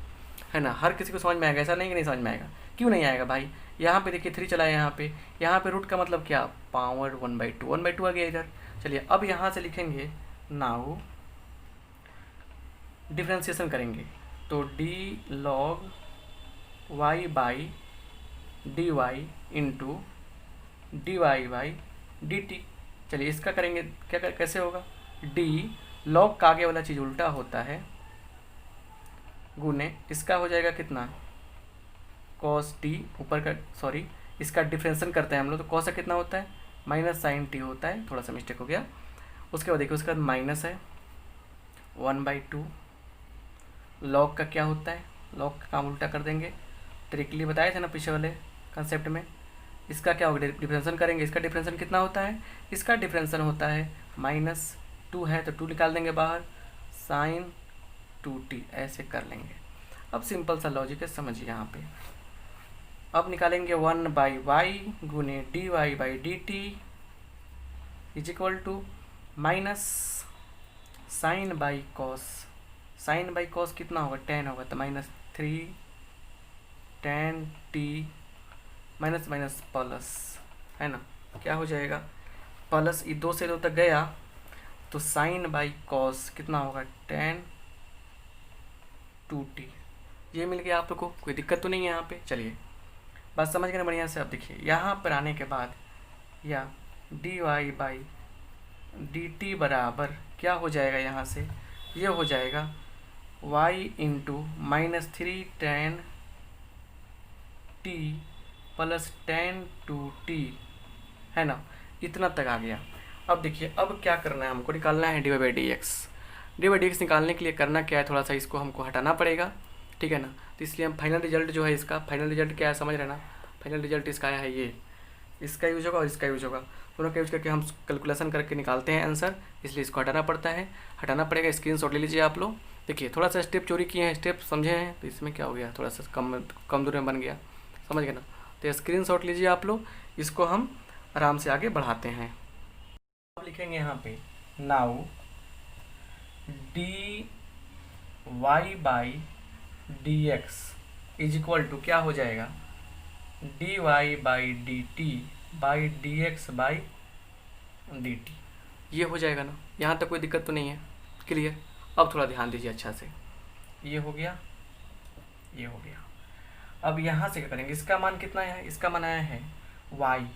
[SPEAKER 1] है ना। हर किसी को समझ में आएगा, ऐसा नहीं कि नहीं समझ में आएगा। क्यों नहीं आएगा भाई, यहाँ पे देखिए 3 चला है यहाँ पे रूट का मतलब क्या, पावर 1/2 आ गया इधर। चलिए अब यहाँ से लिखेंगे नाउ डिफ्रेंसिएशन करेंगे, तो d log y by d y into d Y by d t. चलिए इसका करेंगे, कैसे होगा, डी लॉग का आगे वाला चीज़ उल्टा होता है, गुने इसका हो जाएगा कितना, कॉस टी ऊपर का, सॉरी इसका डिफ्रेंसन करते हैं हम लोग, तो कॉस का कितना होता है, माइनस साइन टी होता है, थोड़ा सा मिस्टेक हो गया। उसके बाद देखिए उसके बाद माइनस है 1/2, लॉग का क्या होता है, लॉग का काम उल्टा कर देंगे, ट्रिकली बताए थे ना पिछले वाले कंसेप्ट में। इसका क्या होगा, डिफरेंसन करेंगे, इसका डिफरेंसन कितना होता है, इसका डिफरेंसन होता है -2 है तो 2 निकाल देंगे बाहर, साइन 2t ऐसे कर लेंगे। अब सिंपल सा लॉजिक है, समझिए यहाँ पे। अब निकालेंगे 1/y गुने dy/dt is equal to minus sine by cos, sine by cos कितना होगा, 10 होगा, तो -3 tan t minus minus plus, है ना। क्या हो जाएगा, प्लस ये 2 से 2 तक गया, तो साइन बाई कॉस कितना होगा, tan 2t। ये मिल गया आप लोग को, कोई दिक्कत तो नहीं है यहाँ पे। चलिए बात समझ गए ना बढ़िया से। अब देखिए यहाँ पर आने के बाद या dy/dt बराबर क्या हो जाएगा, यहाँ से ये हो जाएगा y into -3 tan t plus tan 2t, है ना। इतना तक आ गया। अब देखिए अब क्या करना है, हमको निकालना है dy/dx। dy/dx निकालने के लिए करना क्या है, थोड़ा सा इसको हमको हटाना पड़ेगा, ठीक है ना। तो इसलिए हम फाइनल रिजल्ट जो है, इसका फाइनल रिजल्ट क्या है समझ रहे ना, फाइनल रिजल्ट इसका आया है ये, इसका यूज होगा और इसका यूज होगा, दोनों का यूज करके हम कैलकुलेशन करके निकालते हैं आंसर, इसलिए इसको हटाना पड़ता है, हटाना पड़ेगा। स्क्रीनशॉट ले लीजिए आप लोग। देखिए थोड़ा सा स्टेप चोरी किए हैं, स्टेप समझे हैं, तो इसमें क्या हो गया, थोड़ा सा कम दूर में बन गया, समझ गए ना। तो स्क्रीनशॉट लीजिए आप लोग, इसको हम आराम से आगे बढ़ाते हैं। अब लिखेंगे यहाँ पे now dy by D x is equal to क्या हो जाएगा, dy/dt बाई dx/dt। ये हो जाएगा ना, यहाँ तक कोई दिक्कत तो नहीं है, क्लियर। अब थोड़ा ध्यान दीजिए अच्छा से, ये हो गया, ये हो गया। अब यहाँ से क्या करेंगे, इसका मान कितना है, इसका मान आया है y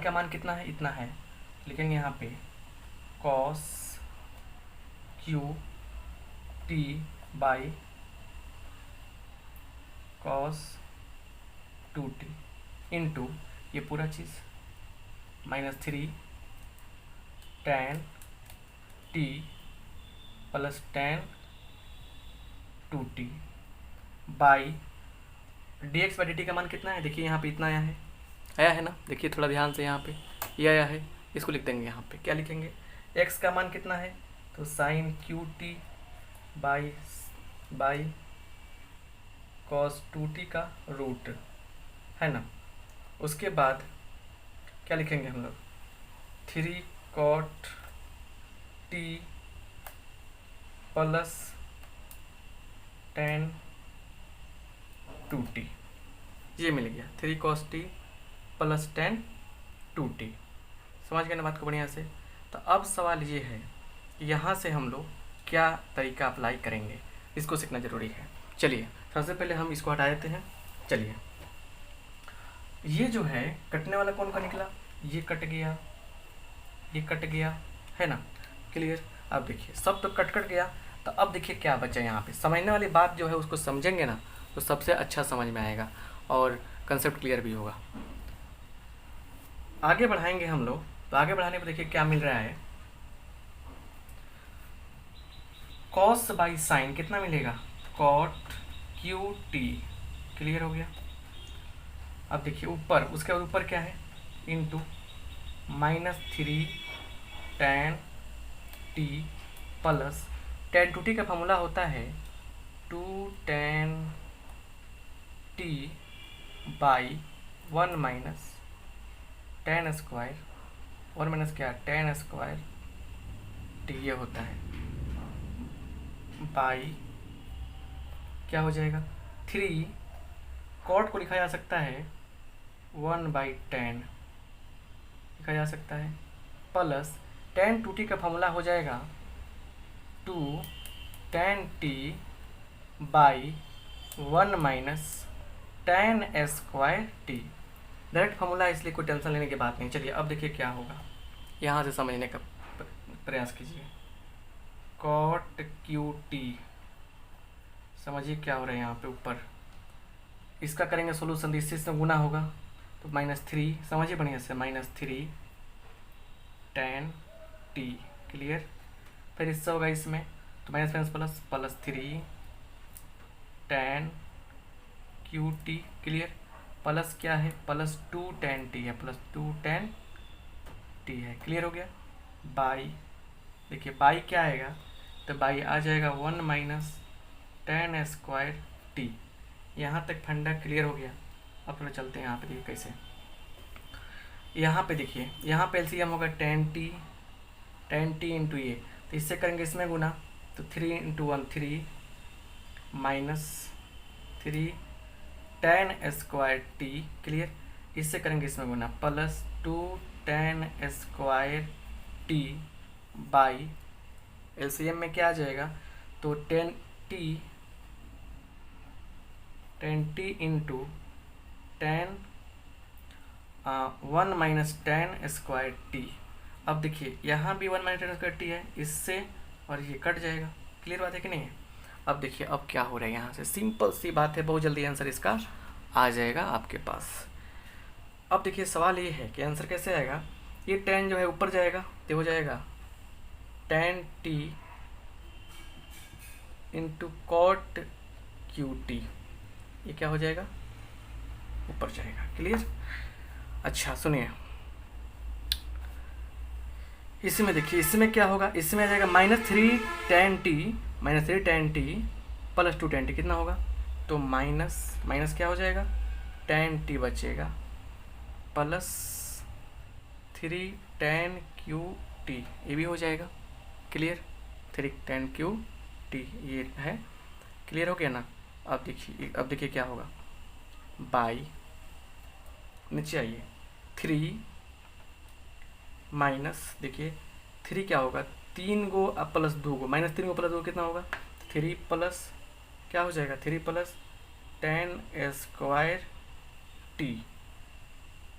[SPEAKER 1] का मान कितना है, इतना है, लिखेंगे यहाँ पे cos q t by cos 2t into ये पूरा चीज़ -3 tan t plus tan 2t by dx by dt का मान कितना है, देखिए यहाँ पे इतना आया है ना, देखिए थोड़ा ध्यान से, यहाँ पे ये आया है, इसको लिख देंगे यहाँ पे, क्या लिखेंगे, x का मान कितना है, तो sine cube t by cos 2t का रूट है ना। उसके बाद क्या लिखेंगे हम लोग, 3 cot t plus tan 2t, ये मिल गया 3 cos t plus tan 2t। समझ गए ना बात को बढ़िया से। तो अब सवाल ये है कि यहाँ से हम लोग क्या तरीका अप्लाई करेंगे, इसको सीखना ज़रूरी है। चलिए सबसे पहले हम इसको हटा देते हैं। चलिए ये जो है कटने वाला कौन का निकला, ये कट गया, ये कट गया, है ना, क्लियर। अब देखिए सब तो कट गया, तो अब देखिए क्या बचा यहाँ पे, समझने वाली बात जो है उसको समझेंगे ना तो सबसे अच्छा समझ में आएगा और कंसेप्ट क्लियर भी होगा। आगे बढ़ाएंगे हम लोग, तो आगे बढ़ाने पर देखिए क्या मिल रहा है, कॉस बाई साइन कितना मिलेगा, कॉट क्यू टी, क्लियर हो गया। अब देखिए ऊपर, उसके ऊपर क्या है, into -3 tan t plus tan 2t का फॉर्मूला होता है 2 tan t by 1 minus tan square, 1 minus क्या, tan स्क्वायर t, ये होता है बाई क्या हो जाएगा, 3 कॉट को लिखा जा सकता है 1/10 लिखा जा सकता है, प्लस tan 2t का फॉर्मूला हो जाएगा 2 tan t by 1 minus tan square t। Direct formula, इसलिए कोई टेंशन लेने की बात नहीं। चलिए अब देखिए क्या होगा, यहाँ से समझने का प्रयास कीजिए। कॉट क्यू टी, समझिए क्या हो रहा है यहाँ पे ऊपर, इसका करेंगे सोल्यूशन, इससे गुना होगा तो -3, समझिए बढ़िया से, -3 tan t, क्लियर। फिर इससे होगा इसमें तो minus plus plus 3 tan Q T, clear, plus क्या है, प्लस 2 tan t है, प्लस 2 tan t है, क्लियर हो गया। बाई, देखिए बाई क्या आएगा, तो बाई आ जाएगा 1 माइनस tan स्क्वायर t। यहाँ तक फंडा क्लियर हो गया। अब थोड़ा चलते हैं यहाँ पे, देखिए कैसे, यहाँ पे देखिए, यहाँ पे एलसीएम होगा tan t इंटू ये, तो इससे करेंगे इसमें गुना, तो 3 into 1 3 minus 3 tan square t, clear. इससे करेंगे इसमें गुना, plus 2 tan square t by LCM में क्या आ जाएगा, तो tan t into tan 1 minus tan square T. अब देखिए यहाँ भी 1 माइनस tan स्क्वायर टी है, इससे और ये कट जाएगा, क्लियर बात है कि नहीं है। अब देखिए अब क्या हो रहा है, यहाँ से सिंपल सी बात है, बहुत जल्दी आंसर इसका आ जाएगा आपके पास। अब देखिए सवाल ये है कि आंसर कैसे आएगा, ये tan जो है ऊपर जाएगा तो हो जाएगा tan t into cot cube t, ये क्या हो जाएगा, ऊपर जाएगा, क्लियर। अच्छा सुनिए, इसमें देखिए, इसमें क्या होगा, इसमें आ जाएगा -3 tan t plus 2 tan t, कितना होगा, तो माइनस क्या हो जाएगा, tan t बचेगा, प्लस 3 tan क्यू टी, ये भी हो जाएगा, क्लियर। 3 tan क्यू टी ये है, क्लियर हो गया ना। अब देखिए क्या होगा, बाई नीचे आइए, 3 माइनस, देखिए 3 क्या होगा, 3 गो प्लस 2 गो, -3 गो प्लस 2 कितना होगा, 3 प्लस क्या हो जाएगा, 3 प्लस tan स्क्वायर टी,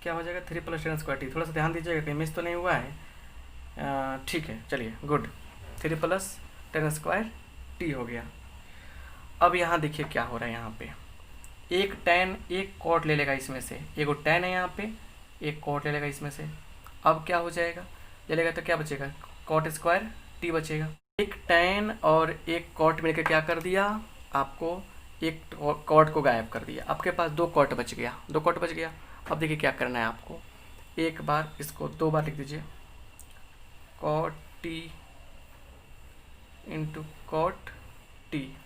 [SPEAKER 1] क्या हो जाएगा, 3 प्लस tan स्क्वायर टी। थोड़ा सा ध्यान दीजिएगा कहीं मिस तो नहीं हुआ है, ठीक है, चलिए good, 3 plus tan square T हो गया। अब यहाँ देखिए क्या हो रहा है, यहाँ पे एक tan एक कॉट ले लेगा इसमें से, एक tan है यहाँ पे, एक कॉट ले लेगा इसमें से। अब क्या हो जाएगा, ले लेगा तो क्या बचेगा, कॉट स्क्वायर टी बचेगा। एक tan और एक कॉट मिलकर क्या कर दिया, आपको एक कॉट को गायब कर दिया, आपके पास 2 कॉट बच गया, 2 कॉट बच गया। अब देखिए क्या करना है आपको, एक बार इसको 2 बार लिख दीजिए, cot t into cot t,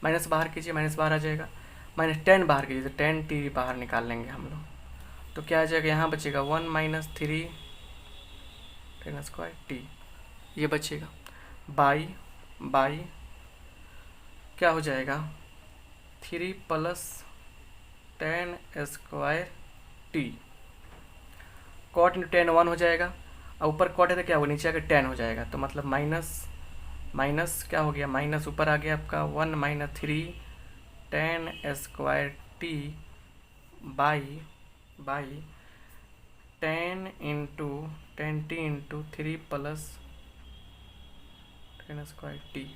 [SPEAKER 1] minus बाहर कीजिए, माइनस बाहर आ जाएगा, -10 बाहर कीजिए तो 10t बाहर निकाल लेंगे हम लोग, तो क्या आ जाएगा, यहाँ बचेगा 1 - 3 10 स्क्वायर टी, ये बचेगा। बाई क्या हो जाएगा, 3 + 10 स्क्वायर टी, कॉट इंटू 10 1 हो जाएगा, और ऊपर कॉट है तो क्या होगा, नीचे आकर 10 हो जाएगा, तो मतलब माइनस क्या हो गया, माइनस ऊपर आ गया आपका 1 - 3 10 square t by 10 into 10t into 3 + 10 square T.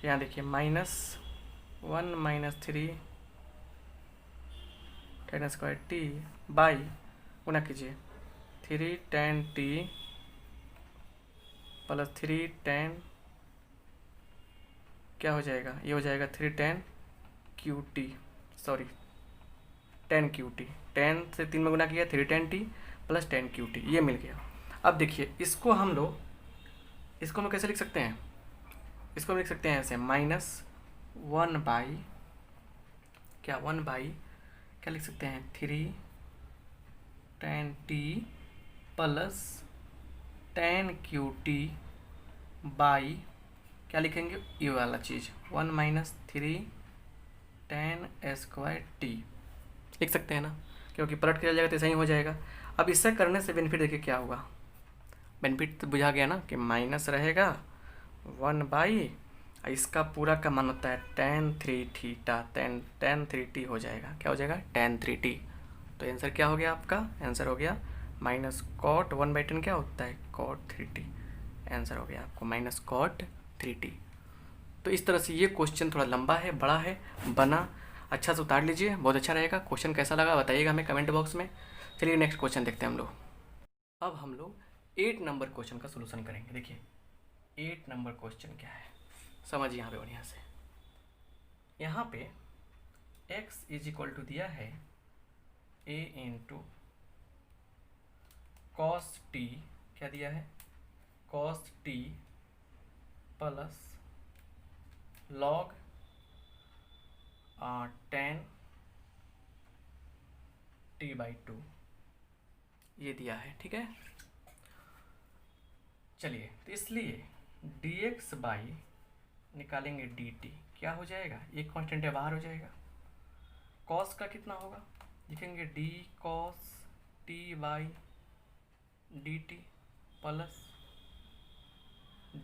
[SPEAKER 1] यहाँ देखिए -1 - 3 10 स्क्वायर टी बाई, गुना कीजिए 3 10t + 3 10, क्या हो जाएगा, ये हो जाएगा 3 10 QT, सॉरी 10 QT, 10 से 3 में गुना किया 3 10t + 10 QT, ये मिल गया। अब देखिए इसको हम लोग कैसे लिख सकते हैं, इसको लिख सकते हैं ऐसे, -1 बाई क्या, 1 बाई क्या लिख सकते हैं, 3 10t + 10 QT बाई क्या लिखेंगे, ये वाला चीज़ 1 - 3 10 स्क्वायर टी लिख सकते हैं ना, क्योंकि पलट के चल जाएगा तो सही हो जाएगा। अब इससे करने से बेनिफिट देखिए क्या होगा, बेनिफिट तो बुझा गया ना कि माइनस रहेगा 1 बाई, इसका पूरा का मान होता है tan 3 थीटा, tan 3t हो जाएगा, क्या हो जाएगा tan 3t, तो आंसर क्या हो गया आपका, आंसर हो गया -cot 1/10 क्या होता है cot 3t, आंसर हो गया आपको -cot 3t। तो इस तरह से ये क्वेश्चन थोड़ा लंबा है, बड़ा है, बना अच्छा से उतार लीजिए, बहुत अच्छा रहेगा। क्वेश्चन कैसा लगा बताइएगा हमें कमेंट बॉक्स में। चलिए नेक्स्ट क्वेश्चन देखते हैं हम लोग। अब हम लोग 8 नंबर क्वेश्चन का सोल्यूशन करेंगे। देखिए 8 नंबर क्वेश्चन क्या है, समझिए यहाँ पे बढ़िया से। यहाँ पे x = दिया है a इंटू कॉस टी, क्या दिया है cos t plus log 10 t/2 ये दिया है, ठीक है। चलिए तो इसलिए dx बाई निकालेंगे dt, क्या हो जाएगा, एक कांस्टेंट है बाहर हो जाएगा, cos का कितना होगा, लिखेंगे d cos t/dt plus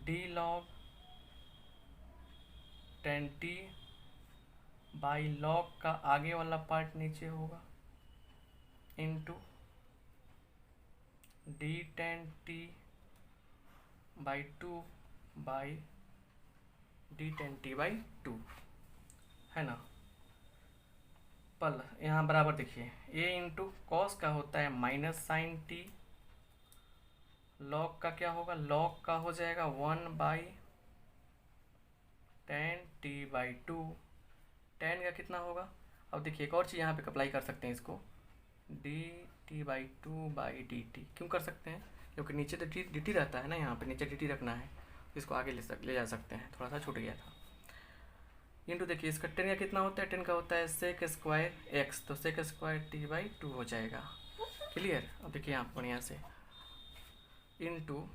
[SPEAKER 1] d log 10t by log का आगे वाला पार्ट नीचे होगा into d 10t/2 by d 10t/2 है ना, पल यहाँ बराबर देखिए a इंटू कॉस का होता है -sin t, log का क्या होगा, log का हो जाएगा 1/10t/2, tan का कितना होगा। अब देखिए एक और चीज़ यहाँ पे अप्लाई कर सकते हैं इसको, dt/2/dt क्यों कर सकते हैं, क्योंकि नीचे तो dt रहता है ना, यहाँ पे नीचे dt रखना है, इसको आगे ले जा सकते हैं, थोड़ा सा छूट गया था। इंटू देखिए इसका 10 का कितना होता है, 10 का होता है sec स्क्वायर x, तो sec स्क्वायर t/2 हो जाएगा, क्लियर। अब देखिए यहाँ बढ़िया से इंटू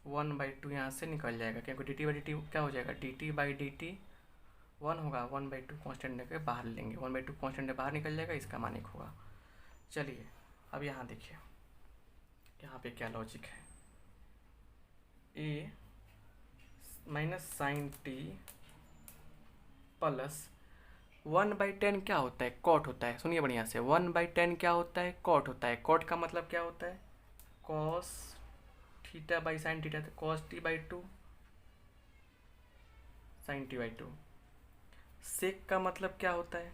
[SPEAKER 1] 1/2 यहाँ से निकल जाएगा, क्योंकि dt/dt क्या हो जाएगा, dt/dt 1 होगा, 1/2 कॉन्स्टेंट लेकर बाहर लेंगे, 1/2 कॉन्स्टेंट बाहर निकल जाएगा, इसका मान 1 होगा। चलिए अब यहाँ देखिए यहाँ पे क्या लॉजिक है, a -sin t प्लस 1/10 क्या होता है, कॉट होता है, सुनिए बढ़िया से, 1/10 क्या होता है, कॉट होता है, कॉट का मतलब क्या होता है cos theta by sine theta, तो cos t/2 sin t/2। सेक का मतलब क्या होता है,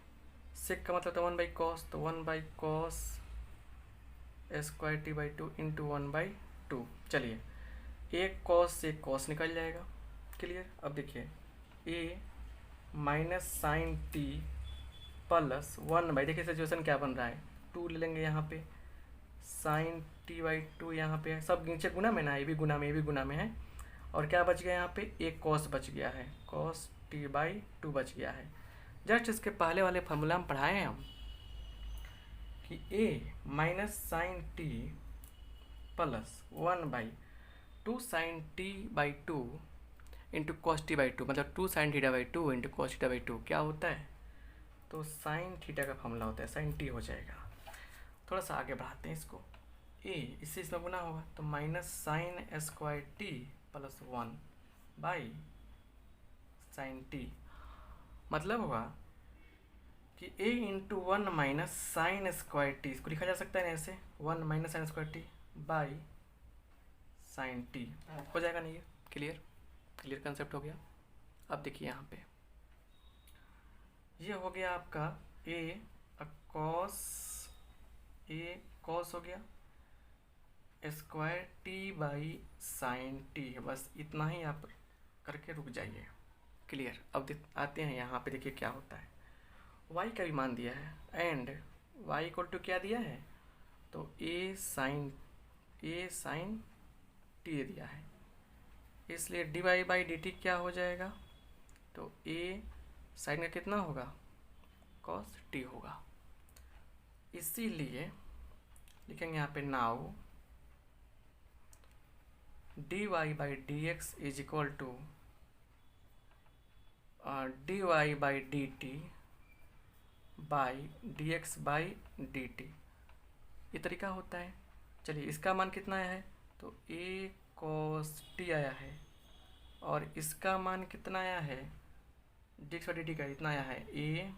[SPEAKER 1] सेक का मतलब तो 1/cos, तो 1/cos स्क्वायर t/2 इंटू 1/2। चलिए एक cos से cos निकल जाएगा, क्लियर। अब देखिए a minus sine t plus 1/, देखिए सिचुएशन क्या बन रहा है, 2 ले लेंगे यहाँ पे, साइन t/2 यहाँ पे है, सब नीचे गुना में ना, ये भी गुना में, ये भी गुना में है, और क्या बच गया यहाँ पे, एक कॉस बच गया है, कॉस t/2 बच गया है। जस्ट इसके पहले वाले फार्मूला में पढ़ाए हैं हम कि a minus sine t plus 1/2 sine t/2 into cos t/2, मतलब 2 साइन थीटा/2 इंटू कॉस थीटा/2 क्या होता है, तो साइन थीटा का फार्मूला होता है, साइन टी हो जाएगा। थोड़ा सा आगे बढ़ाते हैं इसको, ए इससे इसमें गुना होगा तो minus sine square t plus 1/, sine t, मतलब होगा कि a into 1 minus sine square t, इसको लिखा जा सकता है ना ऐसे, 1 minus sine square t by sine t, हो जाएगा नहीं, ये क्लियर कंसेप्ट हो गया। अब देखिए यहाँ पे ये हो गया आपका a कॉस हो गया square t by sine T, बस इतना ही आप करके रुक जाइए, क्लियर। अब आते हैं यहाँ पे, देखिए क्या होता है, y का भी मान दिया है एंड y इक्वल टू क्या दिया है, तो a साइन टी दिया है, इसलिए dy/dt क्या हो जाएगा, तो a साइन का कितना होगा, cos t होगा। इसीलिए लिखेंगे यहाँ पे now dy/dx is equal to dy/dt by dx/dt, ये तरीका होता है। चलिए इसका मान कितना आया है, तो a cos t आया है, और इसका मान कितना आया है, dx/dt का इतना आया है, a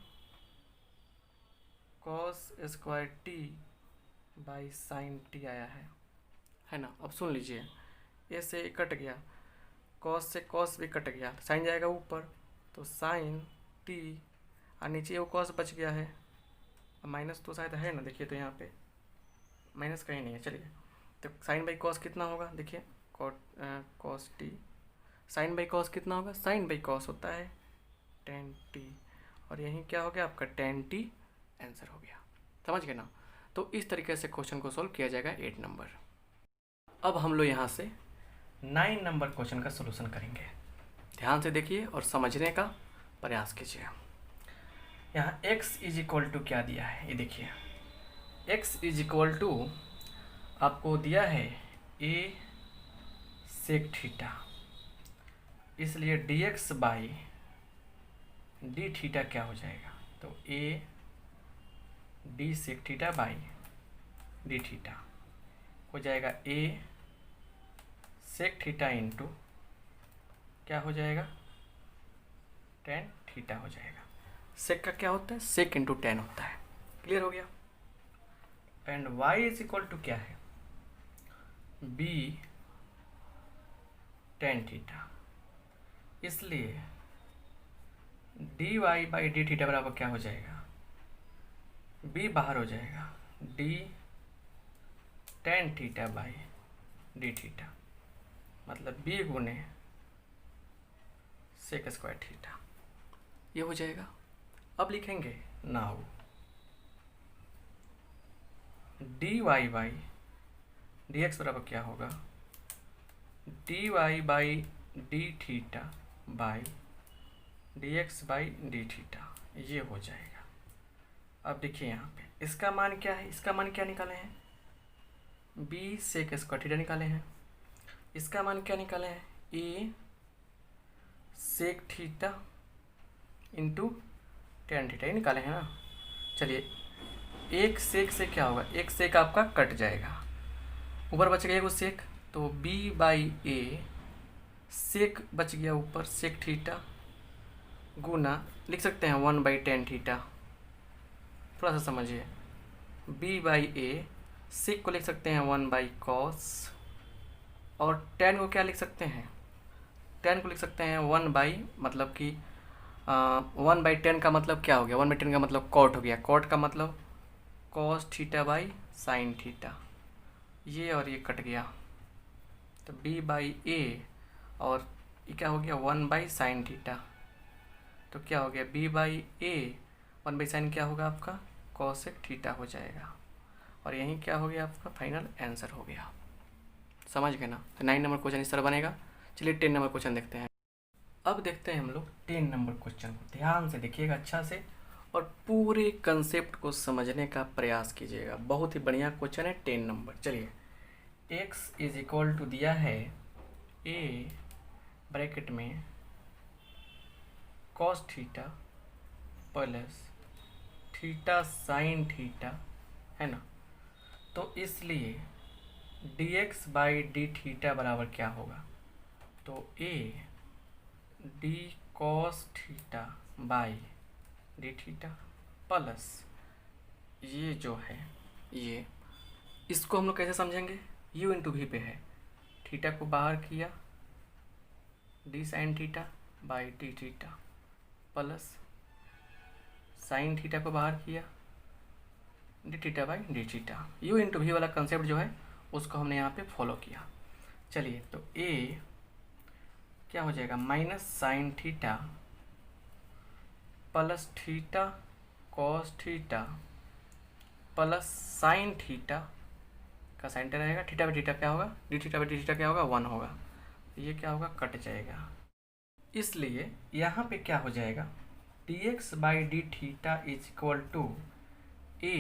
[SPEAKER 1] cos square t by sine t आया है ना। अब सुन लीजिए, ए से कट गया, cos से cos भी कट गया, साइन जाएगा ऊपर, तो साइन t, और नीचे वो cos बच गया है, माइनस तो शायद है ना, देखिए तो यहाँ पे माइनस कहीं नहीं है। चलिए तो साइन बाई कॉस कितना होगा, देखिए cos t, sine by cos कितना होगा, साइन बाई कॉस होता है tan t, और यहीं क्या हो गया आपका tan t, आंसर हो गया, समझ गए ना। तो इस तरीके से क्वेश्चन को सॉल्व किया जाएगा 8 नंबर। अब हम लोग यहाँ से 9 नंबर क्वेश्चन का सलूशन करेंगे, ध्यान से देखिए और समझने का प्रयास कीजिए। यहाँ x इज इक्वल टू क्या दिया है, ये देखिए, x इज इक्वल टू आपको दिया है a सेक थीटा, इसलिए dx बाई डी थीटा क्या हो जाएगा, तो a d sec theta by D theta हो जाएगा a सेक थीटा इंटू क्या हो जाएगा, tan थीटा हो जाएगा। सेक का क्या होता है, सेक इंटू tan होता है, क्लियर हो गया। And y is equal to क्या है, b tan थीटा, इसलिए dy/d थीटा बराबर क्या हो जाएगा, b बाहर हो जाएगा, d tan theta by D theta, मतलब b गुने सेक स्क्वायर थीटा, ये हो जाएगा। अब लिखेंगे नाउ dy/dx बराबर क्या होगा, dy/d theta by dx/d theta, ये हो जाएगा। अब देखिए यहाँ पे इसका मान क्या है, इसका मान क्या निकाले हैं, b सेक स्क्वायर थीटा निकाले हैं, इसका मान क्या निकाले हैं, a sec theta into tan theta, ये निकाले हैं ना। चलिए एक सेक से क्या होगा, एक सेक आपका कट जाएगा, ऊपर बच गया एक सेक, तो b/a सेक बच गया ऊपर, सेक थीटा गुना लिख सकते हैं 1/tan थीटा, थोड़ा सा समझिए, b/a सेक को लिख सकते हैं 1/cos, और tan को क्या लिख सकते हैं, tan को लिख सकते हैं 1/, मतलब कि 1/10 का मतलब क्या हो गया, 1/10 का मतलब cot हो गया, cot का मतलब cos theta by sine theta, ये और ये कट गया, तो b/a और ये क्या हो गया 1/sin थीटा, तो क्या हो गया, बी बाई ए 1/sin क्या होगा आपका, कॉसेक थीटा हो जाएगा। और यहीं क्या हो गया आपका फाइनल आंसर हो गया। समझ गए ना। तो 9 नंबर क्वेश्चन इस तरह बनेगा। चलिए 10 नंबर क्वेश्चन देखते हैं। अब देखते हैं हम लोग 10 नंबर क्वेश्चन को। ध्यान से देखिएगा अच्छा से और पूरे कंसेप्ट को समझने का प्रयास कीजिएगा। बहुत ही बढ़िया क्वेश्चन है 10 नंबर। चलिए, x इज इक्वल टू दिया है a ब्रैकेट में cos theta plus theta sine theta है ना। तो इसलिए dx बाई डी थीटा बराबर क्या होगा, तो a D cos theta by D theta plus ये जो है ये, इसको हम लोग कैसे समझेंगे, u इंटू वी पे है, थीटा को बाहर किया d sine theta by D theta plus sine theta को बाहर किया d theta by D theta. u into v वाला कंसेप्ट जो है उसको हमने यहाँ पे फॉलो किया। चलिए, तो a क्या हो जाएगा, minus sine theta plus theta cos theta plus sine theta का साइन थीटा रहेगा, थीटा बाई थीटा क्या होगा, D theta by D theta क्या होगा, 1 होगा। ये क्या होगा, कट जाएगा। इसलिए यहाँ पे क्या हो जाएगा, dx by D theta is equal to a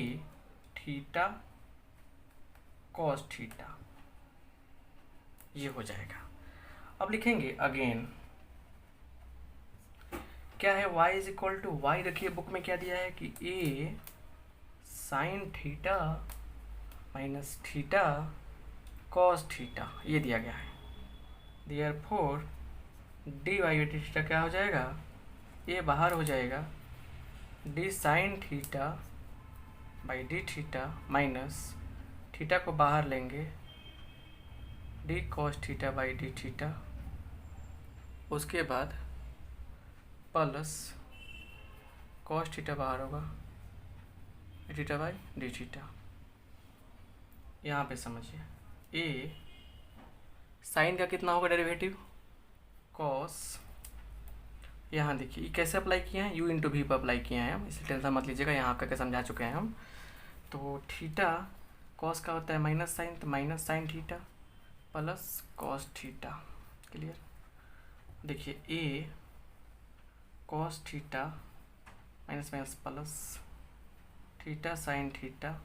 [SPEAKER 1] theta cos theta, ये हो जाएगा। अब लिखेंगे अगेन क्या है, y is equal to y. देखिए बुक में क्या दिया है कि a sine theta minus theta cos theta, ये दिया गया है। Therefore d Y by D theta क्या हो जाएगा, ये बाहर हो जाएगा d sine theta by D theta minus theta को बाहर लेंगे D cos theta by D theta, उसके बाद प्लस कॉस थीटा बाहर होगा D theta by D theta. यहाँ पे समझिए ए साइन का कितना होगा डेरिवेटिव, कॉस, यहाँ देखिए कैसे अप्लाई किए हैं, u इंटू वी पर अप्लाई किए हैं हम, इसलिए टेंशन मत लीजिएगा, यहाँ करके समझा चुके हैं हम। तो थीटा कॉस का होता है माइनस साइन, तो minus sine theta plus cos theta. Clear. देखिए a cos theta minus minus plus theta sine theta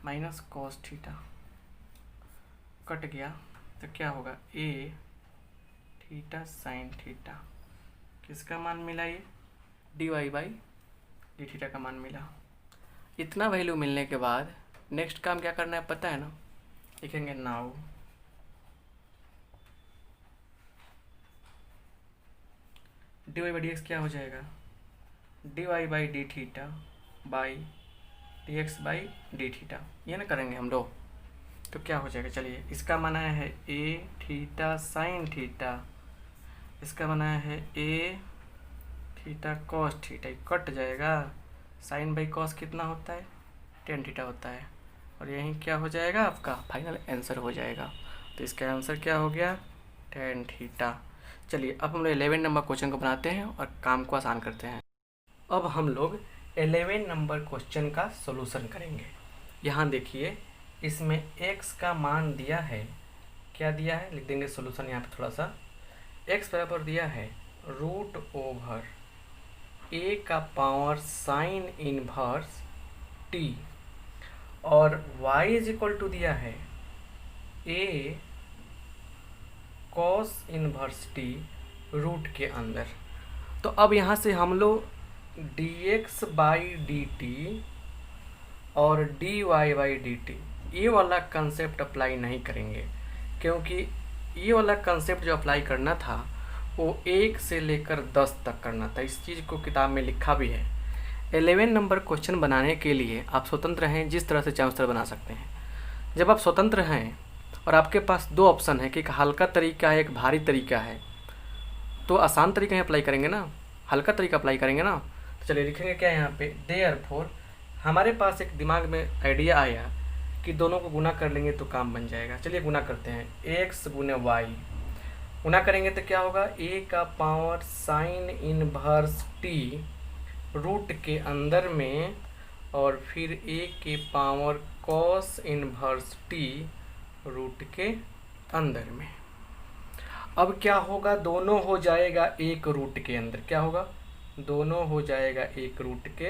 [SPEAKER 1] minus cos theta, cut गया। तो क्या होगा, a थीटा साइन थीटा, किसका मान मिला, ये d Y by D theta का मान मिला। इतना वैल्यू मिलने के बाद नेक्स्ट काम क्या करना है पता है ना, लिखेंगे now D Y by D x क्या हो जाएगा, D Y by D theta by D x by D theta, ये ना करेंगे हम लोग। तो क्या हो जाएगा, चलिए इसका बनाया है ए थीटा साइन थीटा, इसका बनाया है ए थीटा कॉस थीटा, कट जाएगा। साइन बाई कॉस कितना होता है, टेन थीटा होता है, और यहीं क्या हो जाएगा आपका फाइनल आंसर हो जाएगा। तो इसका आंसर क्या हो गया, टेन थीटा। चलिए अब हम लोग 11 नंबर क्वेश्चन को बनाते हैं और काम को आसान करते हैं। अब हम लोग 11 नंबर क्वेश्चन का सॉल्यूशन करेंगे। यहाँ देखिए इसमें x का मान दिया है, क्या दिया है, लिख देंगे सॉल्यूशन यहाँ पे थोड़ा सा। x बराबर दिया है रूट ओवर a का पावर साइन इनवर्स t, और y इज इक्वल टू दिया है a cos inverse t root के अंदर। तो अब यहाँ से हम लोग dx बाई डी टी और dy बाई डी टी ये वाला कंसेप्ट अप्लाई नहीं करेंगे, क्योंकि ये वाला कंसेप्ट जो अप्लाई करना था वो 1 से लेकर 10 तक करना था। इस चीज़ को किताब में लिखा भी है। 11 नंबर क्वेश्चन बनाने के लिए आप स्वतंत्र हैं, जिस तरह से चाहे उस तरह बना सकते हैं। जब आप स्वतंत्र हैं और आपके पास दो ऑप्शन है कि एक हल्का तरीका है एक भारी तरीका है, तो आसान तरीका ही अप्लाई करेंगे ना, हल्का तरीका अप्लाई करेंगे ना। तो चलिए लिखेंगे क्या यहाँ पे, देयरफॉर हमारे पास एक दिमाग में आइडिया आया कि दोनों को गुना कर लेंगे तो काम बन जाएगा। चलिए गुना करते हैं, x गुने वाई गुना करेंगे तो क्या होगा, ए का power sine inverse t root के अंदर में और फिर ए के power cos inverse t root के अंदर में। अब क्या होगा, दोनों हो जाएगा एक रूट के अंदर, क्या होगा, दोनों हो जाएगा एक रूट के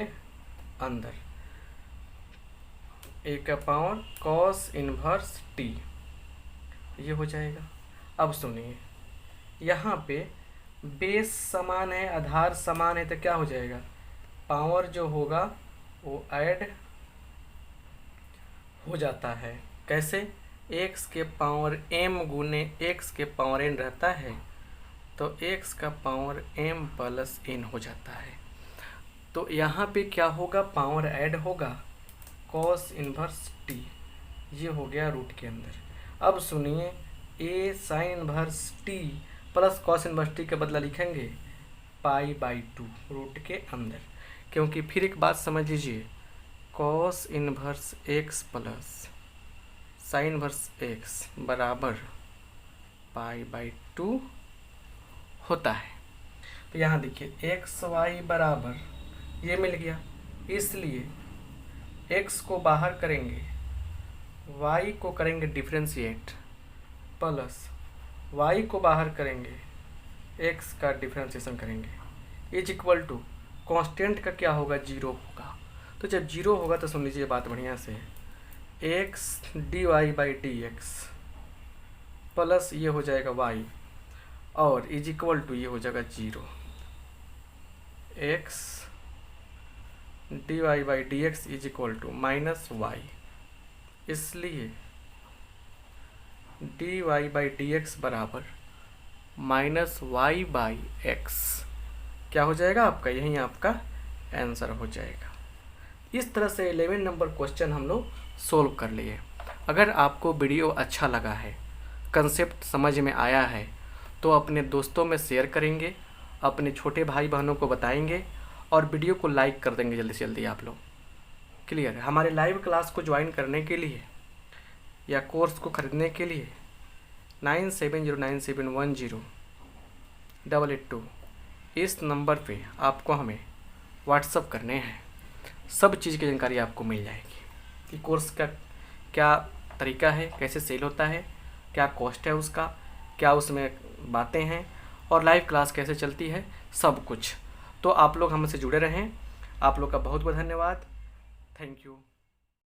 [SPEAKER 1] अंदर, ए का पावर कॉस इनवर्स टी, ये हो जाएगा। अब सुनिए, यहाँ पे बेस समान है, आधार समान है, तो क्या हो जाएगा, पावर जो होगा वो ऐड हो जाता है। कैसे, x के पावर m गुने x के पावर n रहता है, तो x का पावर m प्लस n हो जाता है। तो यहाँ पे क्या होगा, पावर ऐड होगा, cos इनवर्स t, ये हो गया रूट के अंदर। अब सुनिए, a sign inverse t plus cos inverse T के बदला लिखेंगे π/2 रूट के अंदर, क्योंकि फिर एक बात समझ लीजिए, cos inverse x plus sine inverse x बराबर π/2 होता है। तो यहाँ देखिए एक्स वाई बराबर ये मिल गया, इसलिए x को बाहर करेंगे, y को करेंगे डिफ्रेंशिएट, प्लस y को बाहर करेंगे, x का डिफ्रेंशिएशन करेंगे, इज इक्वल टू कांस्टेंट का क्या होगा, जीरो होगा। तो जब जीरो होगा तो सुन लीजिए बात बढ़िया से, x dy/dx प्लस ये हो जाएगा y और इज इक्वल टू ये हो जाएगा zero, x dy/dx is equal to minus y, इसलिए dy/dx बराबर माइनस y/x क्या हो जाएगा आपका, यही आपका आंसर हो जाएगा। इस तरह से 11 नंबर क्वेश्चन हम लोग सोल्व कर लिए। अगर आपको वीडियो अच्छा लगा है, कंसेप्ट समझ में आया है, तो अपने दोस्तों में शेयर करेंगे, अपने छोटे भाई बहनों को बताएंगे और वीडियो को लाइक कर देंगे जल्दी से जल्दी आप लोग। क्लियर है। हमारे लाइव क्लास को ज्वाइन करने के लिए या कोर्स को ख़रीदने के लिए 9709710882 इस नंबर पे आपको हमें व्हाट्सअप करने हैं। सब चीज़ की जानकारी आपको मिल जाएगी कि कोर्स का क्या तरीका है, कैसे सेल होता है, क्या कॉस्ट है उसका, क्या उसमें बातें हैं और लाइव क्लास कैसे चलती है, सब कुछ। तो आप लोग हमसे जुड़े रहें। आप लोग का बहुत बहुत धन्यवाद। Thank you.